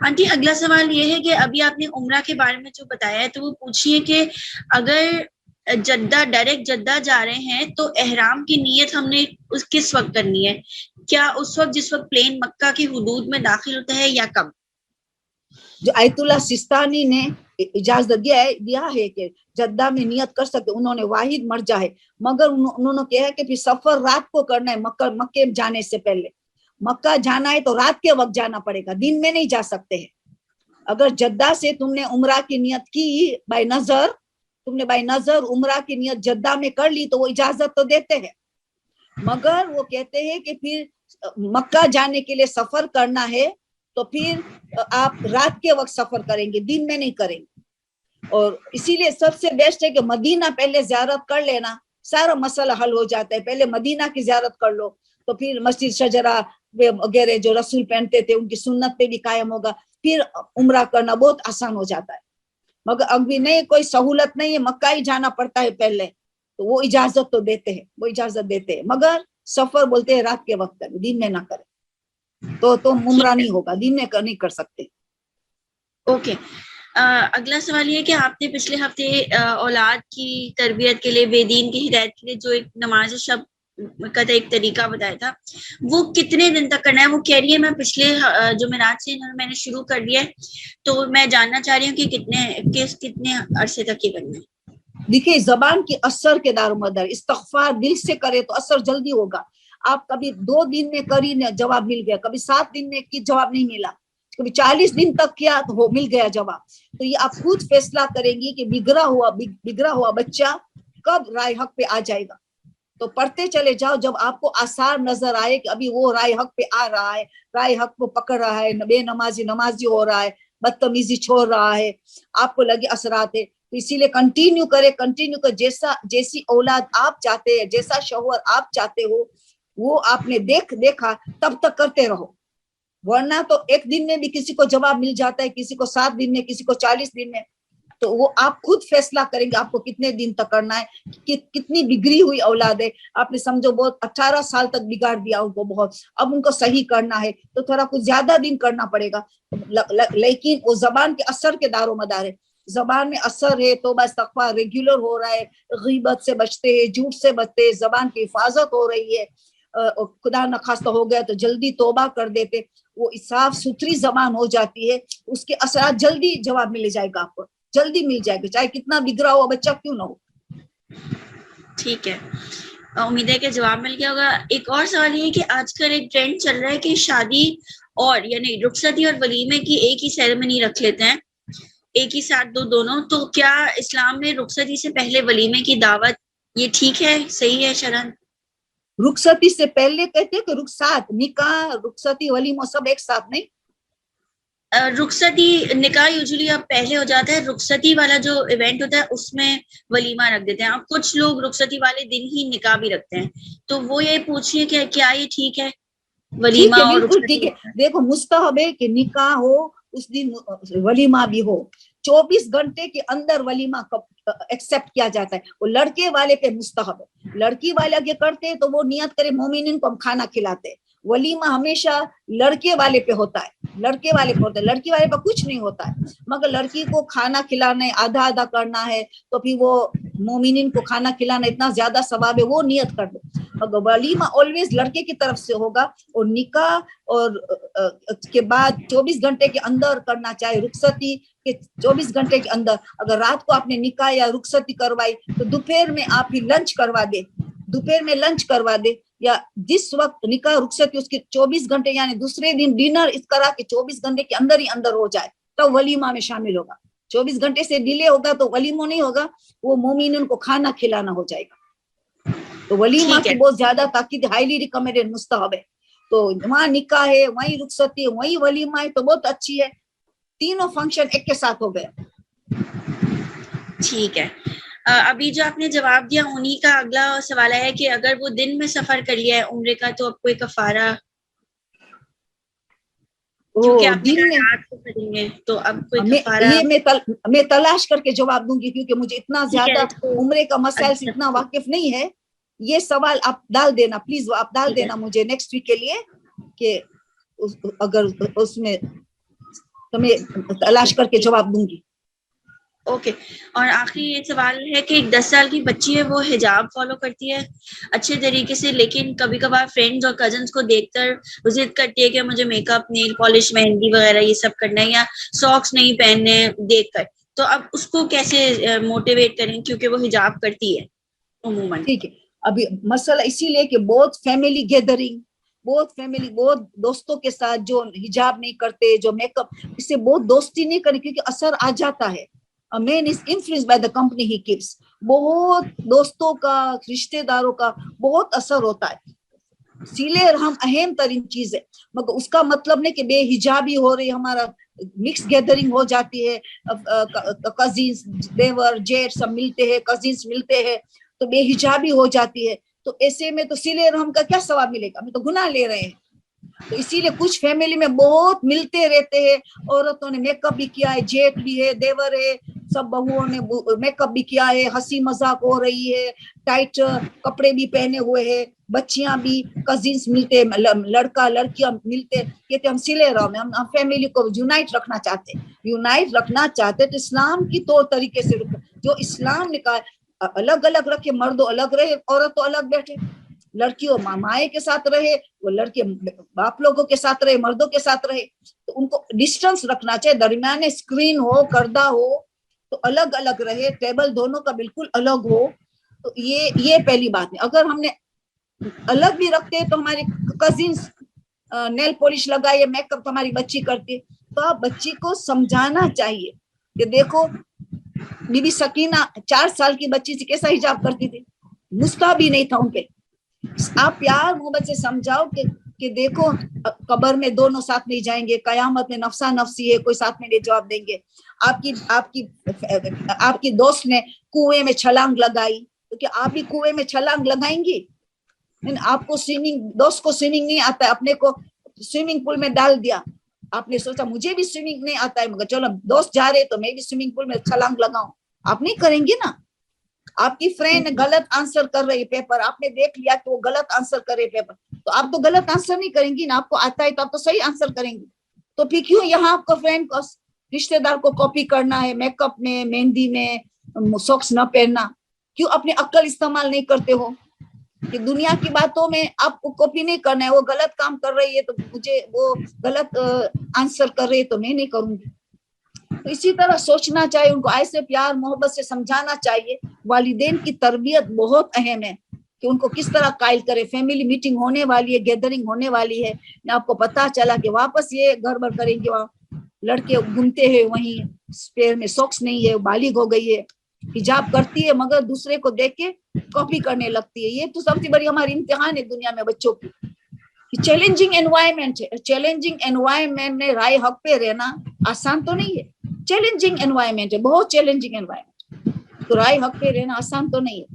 آنٹی اگلا سوال یہ ہے کہ ابھی آپ نے عمرہ کے بارے میں جو بتایا ہے, تو وہ پوچھیے کہ اگر ڈائریکٹ جدہ جا رہے ہیں تو احرام کی نیت ہم نے کس وقت کرنی ہے؟ کیا اس وقت جس وقت پلین مکہ کی حدود میں داخل ہوتا ہے یا کب؟ جو آیت اللہ سستانی نے اجازت دیا ہے کہ جدہ میں نیت کر سکتے, انہوں نے واحد مرجع ہے, مگر انہوں نے کہا کہ پھر سفر رات کو کرنا ہے, مکہ جانے سے پہلے. مکہ جانا ہے تو رات کے وقت جانا پڑے گا, دن میں نہیں جا سکتے ہیں. اگر جدہ سے تم نے عمرہ کی نیت کی بائی نظر عمرہ کی نیت جدہ میں کر لی تو وہ اجازت تو دیتے ہیں, مگر وہ کہتے ہیں کہ پھر مکہ جانے کے لیے سفر کرنا ہے تو پھر آپ رات کے وقت سفر کریں گے, دن میں نہیں کریں گے. اور اسی لیے سب سے بیسٹ ہے کہ مدینہ پہلے زیارت کر لینا, سارا مسئلہ حل ہو جاتا ہے. پہلے مدینہ کی زیارت کر لو تو پھر مسجد شجرہ وغیرہ جو رسول پہنتے تھے ان کی سنت پہ بھی قائم ہوگا, پھر عمرہ کرنا بہت آسان ہو جاتا ہے. مگر ابھی نہیں, کوئی سہولت نہیں ہے, مکہ ہی جانا پڑتا ہے پہلے, تو وہ اجازت تو دیتے ہیں, مگر سفر بولتے ہیں رات کے وقت کریں, دن میں نہ کریں, تو عمرہ نہیں ہوگا, دن میں نہیں کر سکتے. اوکے. اگلا سوال یہ کہ آپ نے پچھلے ہفتے اولاد کی تربیت کے لیے, بے دین کی ہدایت کے لیے جو ایک نماز شب کا ایک طریقہ بتایا تھا, وہ کتنے دن تک کرنا ہے؟ وہ کہہ رہی ہے میں پچھلے جمعرات سے میں نے شروع کر دیا ہے, تو میں جاننا چاہ رہی ہوں کہ کتنے عرصے تک یہ کرنا ہے. دیکھیے زبان کی اثر کے دار و مدار, استغفار دل سے کرے تو اثر جلدی ہوگا. آپ کبھی 2 دن میں کری جواب مل گیا, کبھی 7 دن میں کی جواب نہیں ملا, کبھی 40 دن تک کیا تو مل گیا جواب. تو یہ آپ خود فیصلہ کریں گی کہ بگڑا ہوا بچہ کب رائے حق پہ آ جائے گا. تو پڑھتے چلے جاؤ, جب آپ کو آثار نظر آئے کہ ابھی وہ رائے حق پہ آ رہا ہے, رائے حق کو پکڑ رہا ہے, بے نمازی ہو رہا ہے, بدتمیزی چھوڑ رہا ہے, آپ کو لگے اثرات ہے, تو اسی لیے کنٹینیو کرے. جیسی اولاد آپ چاہتے ہیں, جیسا شوہر آپ چاہتے ہو, وہ آپ نے دیکھا تب تک کرتے رہو. ورنہ تو ایک دن میں بھی کسی کو جواب مل جاتا ہے, کسی کو 7 دن میں, کسی کو 40 دن میں. تو وہ آپ خود فیصلہ کریں گے آپ کو کتنے دن تک کرنا ہے, کتنی بگڑی ہوئی اولاد ہے. آپ نے سمجھو بہت 18 سال تک بگاڑ دیا ان کو بہت, اب ان کو صحیح کرنا ہے تو تھوڑا کچھ زیادہ دن کرنا پڑے گا. لیکن وہ زبان کے اثر کے دار و مدار ہے. زبان میں اثر ہے, توبہ استغفار ریگولر ہو رہا ہے, غیبت سے بچتے ہیں, جھوٹ سے بچتے ہیں, زبان کی حفاظت ہو رہی ہے, خدا نخواستہ ہو گیا تو جلدی توبہ کر دیتے, وہ صاف ستھری زبان ہو جاتی ہے, اس کے اثرات جلدی جواب مل جائے گا, آپ کو جلدی مل جائے گا, چاہے کتنا بگڑا ہوا بچہ کیوں نہ ہو. ٹھیک ہے, امید ہے کہ جواب مل گیا ہوگا. ایک اور سوال یہ کہ آج کل ایک ٹرینڈ چل رہا ہے کہ شادی اور یعنی رخصتی اور ولیمے کی ایک ہی سیریمنی رکھ لیتے ہیں, ایک ہی ساتھ دونوں. تو کیا اسلام میں رخصتی سے پہلے ولیمے کی دعوت یہ ٹھیک ہے, صحیح ہے شرعن؟ رخصتی سے پہلے کہتے کہ رخصات, نکاح رخصتی ولیمہ سب ایک ساتھ نہیں. رخصتی نکاح یوزلی اب پہلے ہو جاتا ہے, رخصتی والا جو ایونٹ ہوتا ہے اس میں ولیمہ رکھ دیتے ہیں. اب کچھ لوگ رخصتی والے دن ہی نکاح بھی رکھتے ہیں, تو وہ یہ پوچھیے کہ کیا یہ ٹھیک ہے ولیمہ ٹھیک ہے, اور بالکل ٹھیک رخصتی؟ ہے. دیکھو مستحب ہے کہ نکاح ہو اس دن ولیمہ بھی ہو, 24 گھنٹے کے اندر ولیمہ ایکسپٹ کیا جاتا ہے. وہ لڑکے والے پہ مستحب ہے, لڑکی والے اگر کرتے ہیں تو وہ نیت کرے مومنین کو ہم کھانا کھلاتے. ولیمہ ہمیشہ لڑکے والے پہ ہوتا ہے, لڑکی والے پہ کچھ نہیں ہوتا ہے, مگر لڑکی کو کھانا کھلانا ہے, آدھا کرنا ہے, تو پھر وہ مومنین کو کھانا کھلانا اتنا زیادہ ثواب ہے, وہ نیت کر دو. مگر ولیمہ آلویز لڑکے کی طرف سے ہوگا, اور نکاح اور اس کے بعد 24 گھنٹے کے اندر کرنا, چاہے رخصتی کے 24 گھنٹے کے اندر. اگر رات کو آپ نے نکاح یا رخصتی کروائی تو دوپہر میں آپ ہی لنچ کروا دے, یا جس وقت نکاح رخصتی اس کے 24 گھنٹے یعنی دوسرے دن ڈنر اس طرح کے 24 گھنٹے کے اندر ہی اندر ہو جائے تو ولیمہ میں شامل ہوگا. 24 گھنٹے سے ڈیلے ہوگا تو ولیمہ نہیں ہوگا, وہ مومنین کو کھانا کھلانا ہو جائے گا. تو ولیمہ ٹھیک کی ہے, بہت زیادہ تاکید, ہائیلی ریکمینڈڈ مستحب ہے. تو وہاں نکاح ہے, وہیں رخصتی ہے, وہیں ولیمہ ہے, تو بہت اچھی ہے. تینوں فنکشن ایک کے ساتھ ہو گئے. ٹھیک ہے. ابھی جو آپ نے جواب دیا انہی کا اگلا سوال ہے کہ اگر وہ دن میں سفر کر لیا ہے عمرے کا تو اب کوئی کفارہ, کیونکہ آپ نے دن کہا میں رات کو کریں گے تو اب کوئی کفارہ. میں تلاش کر کے جواب دوں گی, کیونکہ مجھے اتنا زیادہ عمرے کا مسائل سے اتنا واقف نہیں ہے. یہ سوال آپ ڈال دینا پلیز, آپ ڈال دینا مجھے نیکسٹ ویک کے لیے, کہ اگر اس میں تمہیں تلاش کر کے جواب دوں گی. اوکے. اور آخری یہ سوال ہے کہ ایک 10 سال کی بچی ہے, وہ حجاب فالو کرتی ہے اچھے طریقے سے, لیکن کبھی کبھار فرینڈز اور کزنس کو دیکھ کر وہ ضد کرتی ہے کہ مجھے میک اپ, نیل پالش, مہندی وغیرہ یہ سب کرنا ہے, یا ساکس نہیں پہننے دیکھ کر. تو اب اس کو کیسے موٹیویٹ کریں, کیونکہ وہ حجاب کرتی ہے عموماً. ٹھیک ہے, ابھی مسئلہ اسی لیے کہ بہت فیملی گیدرنگ, بہت دوستوں کے ساتھ جو حجاب نہیں کرتے, جو میک اپ, اس سے بہت دوستی نہیں کریں, کیونکہ اثر آ جاتا ہے. Man is influenced by the company he keeps. بہت دوستوں کا, رشتے داروں کا بہت اثر ہوتا ہے. اسی لیے ہم اہم ترین چیز ہے, مگر اس کا مطلب نہیں کہ بے حجابی ہو رہی, ہمارا مکس گیدرنگ ہو جاتی ہے, کزنس, دیور, جیٹ سب ملتے ہیں, کزنس ملتے ہیں, تو بے حجابی ہو جاتی ہے. تو ایسے میں تو صلہ رحم کا کیا ثواب ملے گا, ہمیں تو گناہ لے رہے ہیں. تو اسی لیے کچھ فیملی میں بہت ملتے رہتے ہیں, عورتوں نے میک اپ بھی کیا ہے, جیٹ بھی ہے, دیور ہے, سب بہوؤں نے میک اپ بھی کیا ہے, ہنسی مذاق ہو رہی ہے, ٹائٹ کپڑے بھی پہنے ہوئے ہیں, بچیاں بھی, کزنس ملتے, لڑکا لڑکیاں ملتے, کہتے ہم صلہ رحم میں, ہم فیملی کو یونائٹ رکھنا چاہتے تو اسلام کی طور طریقے سے جو اسلام نے کہا الگ الگ رکھے, مردوں الگ رہے, عورتوں الگ بیٹھے, لڑکیوں مائیں کے ساتھ رہے, وہ لڑکے باپ لوگوں کے ساتھ رہے, مردوں کے ساتھ رہے. تو ان کو ڈسٹینس رکھنا چاہیے, درمیانے اسکرین ہو, پردہ ہو, تو الگ الگ رہے, ٹیبل دونوں کا بالکل الگ ہو. تو یہ پہلی بات ہے. اگر ہم نے الگ بھی رکھتے ہیں تو ہمارے کزنس نیل پالش لگائے, میک اپ ہماری بچی کرتی ہے, تو آپ بچی کو سمجھانا چاہیے کہ دیکھو بی بی سکینہ 4 سال کی بچی سے کیسا حجاب کرتی تھی, مستا بھی نہیں تھا ان پہ. آپ پیار محبت سے سمجھاؤ کہ دیکھو قبر میں دونوں ساتھ نہیں جائیں گے, قیامت میں نفسا نفسی ہے, کوئی ساتھ میں نہیں جواب دیں گے. آپ کی دوست نے کنویں میں چھلانگ لگائی تو کیا آپ بھی کنویں میں چھلانگ لگائیں گی؟ آپ کو سوئمنگ, دوست کو سوئمنگ نہیں آتا ہے, اپنے کو سوئمنگ پول میں ڈال دیا. آپ نے سوچا مجھے بھی سوئمنگ نہیں آتا ہے, مگر چلو دوست جا رہے تو میں بھی سوئمنگ پول میں چھلانگ لگاؤں. آپ نہیں کریں گے نا. آپ کی فرینڈ غلط آنسر کر رہی پیپر, آپ نے دیکھ لیا کہ وہ غلط آنسر کر رہے پیپر, تو آپ تو غلط آنسر نہیں کریں گی نا. آپ کو آتا ہے تو آپ تو صحیح آنسر کریں گی. تو پھر کیوں یہاں آپ کو فرینڈ کو, رشتے دار کو کاپی کرنا ہے, میک اپ میں, مہندی میں, ساکس نہ پہننا؟ کیوں اپنی عقل استعمال نہیں کرتے ہو کہ دنیا کی باتوں میں آپ کو کاپی نہیں کرنا ہے؟ وہ غلط کام کر رہی ہے تو مجھے, وہ غلط آنسر کر رہی ہے تو میں نہیں کروں گی. تو اسی طرح سوچنا چاہیے, ان کو ایسے پیار محبت سے سمجھانا چاہیے. والدین کی تربیت بہت اہم ہے کہ ان کو کس طرح قائل کرے. فیملی میٹنگ ہونے والی ہے, گیدرنگ ہونے والی ہے, نہ آپ کو پتا چلا کہ واپس یہ گڑبڑ کریں گے, وہاں لڑکے گھومتے ہیں, وہیں پیر میں ساکس نہیں ہے, بالغ ہو گئی ہے, حجاب کرتی ہے مگر دوسرے کو دیکھ کے کاپی کرنے لگتی ہے. یہ تو سب سے بڑی ہماری امتحان ہے دنیا میں بچوں کی. چیلنجنگ انوائرمنٹ ہے, چیلنجنگ انوائرمنٹ میں رائے حق پہ رہنا آسان تو نہیں ہے. چیلنجنگ انوائرمنٹ ہے, بہت چیلنجنگ انوائرمنٹ. تو رائے حق پہ رہنا آسان تو نہیں ہے.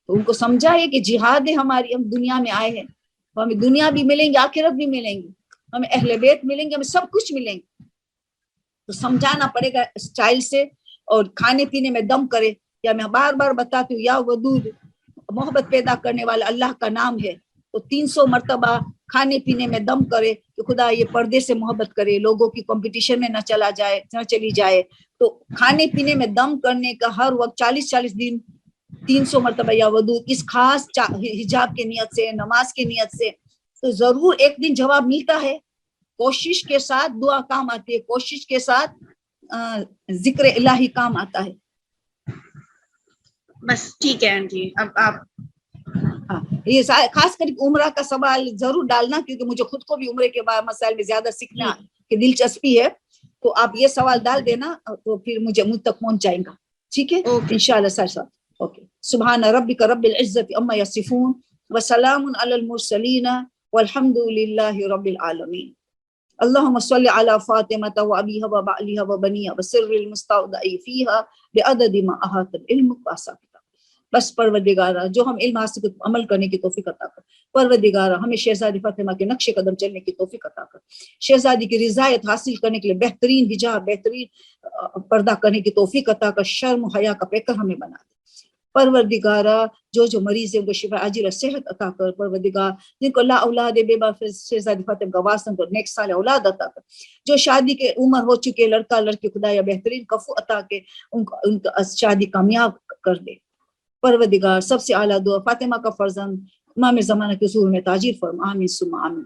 تو ان کو سمجھائے کہ جہاد ہے ہماری, ہم دنیا میں آئے ہیں, تو ہمیں دنیا بھی ملیں گی, آخرت بھی ملیں گی, ہمیں اہل بیت ملیں گے, ہمیں سب کچھ ملیں گے. تو سمجھانا پڑے گا اسٹائل سے. اور کھانے پینے میں دم کرے, یا میں بار بار بتاتی ہوں, یا ودود, محبت پیدا کرنے والا اللہ کا نام ہے. تو 300 مرتبہ کھانے پینے میں دم کرے کہ خدا یہ پردے سے محبت کرے, لوگوں کی کمپٹیشن میں نہ چلی جائے. تو کھانے پینے میں دم کرنے کا ہر وقت 40 دن 300 مرتبہ یا ودود, اس خاص حجاب کی نیت سے, نماز کی نیت سے, تو ضرور ایک دن جواب ملتا ہے. کوشش کے ساتھ دعا کام آتی ہے, کوشش کے ساتھ ذکر الہی کام آتا ہے. بس ٹھیک ہے آنٹی. اب آپ یہ خاص کر عمرہ کا سوال ضرور ڈالنا, کیونکہ مجھے خود کو بھی عمرے کے مسائل میں زیادہ سیکھنا کی دلچسپی ہے. تو آپ یہ سوال ڈال دینا تو پھر مجھ تک پہنچ جائیں گا. ٹھیک ہے انشاءاللہ سر. اوکے. سبحان ربک رب العزت عما یصفون وسلام علی المرسلین والحمد للہ رب العالمین. اللهم صل على فاطمة وأبيها وبعلها وبنيها وسر المستودع فيها بعدد ما أحاط علمك وأحصاه. بس پروردگارہ جو ہم علم حاصل عمل کرنے کی توفیق عطا کر. پروردگارہ ہمیں شہزادی فاطمہ کے نقش قدم چلنے کی توفیق عطا کر. شہزادی کی رضایت حاصل کرنے کے لیے بہترین حجاب, بہترین پردہ کرنے کی توفیق عطا کر. شرم و حیا کا پیکر ہمیں بنا دے. پروردگارہ جو مریض ہیں ان کو شفا عاجلہ صحت عطا کر. پروردگار جن کو لا اولاد ہے, بے با شہزادی فاطمہ کا واسطہ کر, نیک صالح اولاد عطا کر. جو شادی کے عمر ہو چکے لڑکا لڑکی, خدایا بہترین کفو عطا کے ان کو شادی کامیاب کر دے. پروردگار سب سے اعلیٰ دعا, فاطمہ کا فرزند امام زمانہ کے حضور میں تاجر فرما. آمین ثم آمین.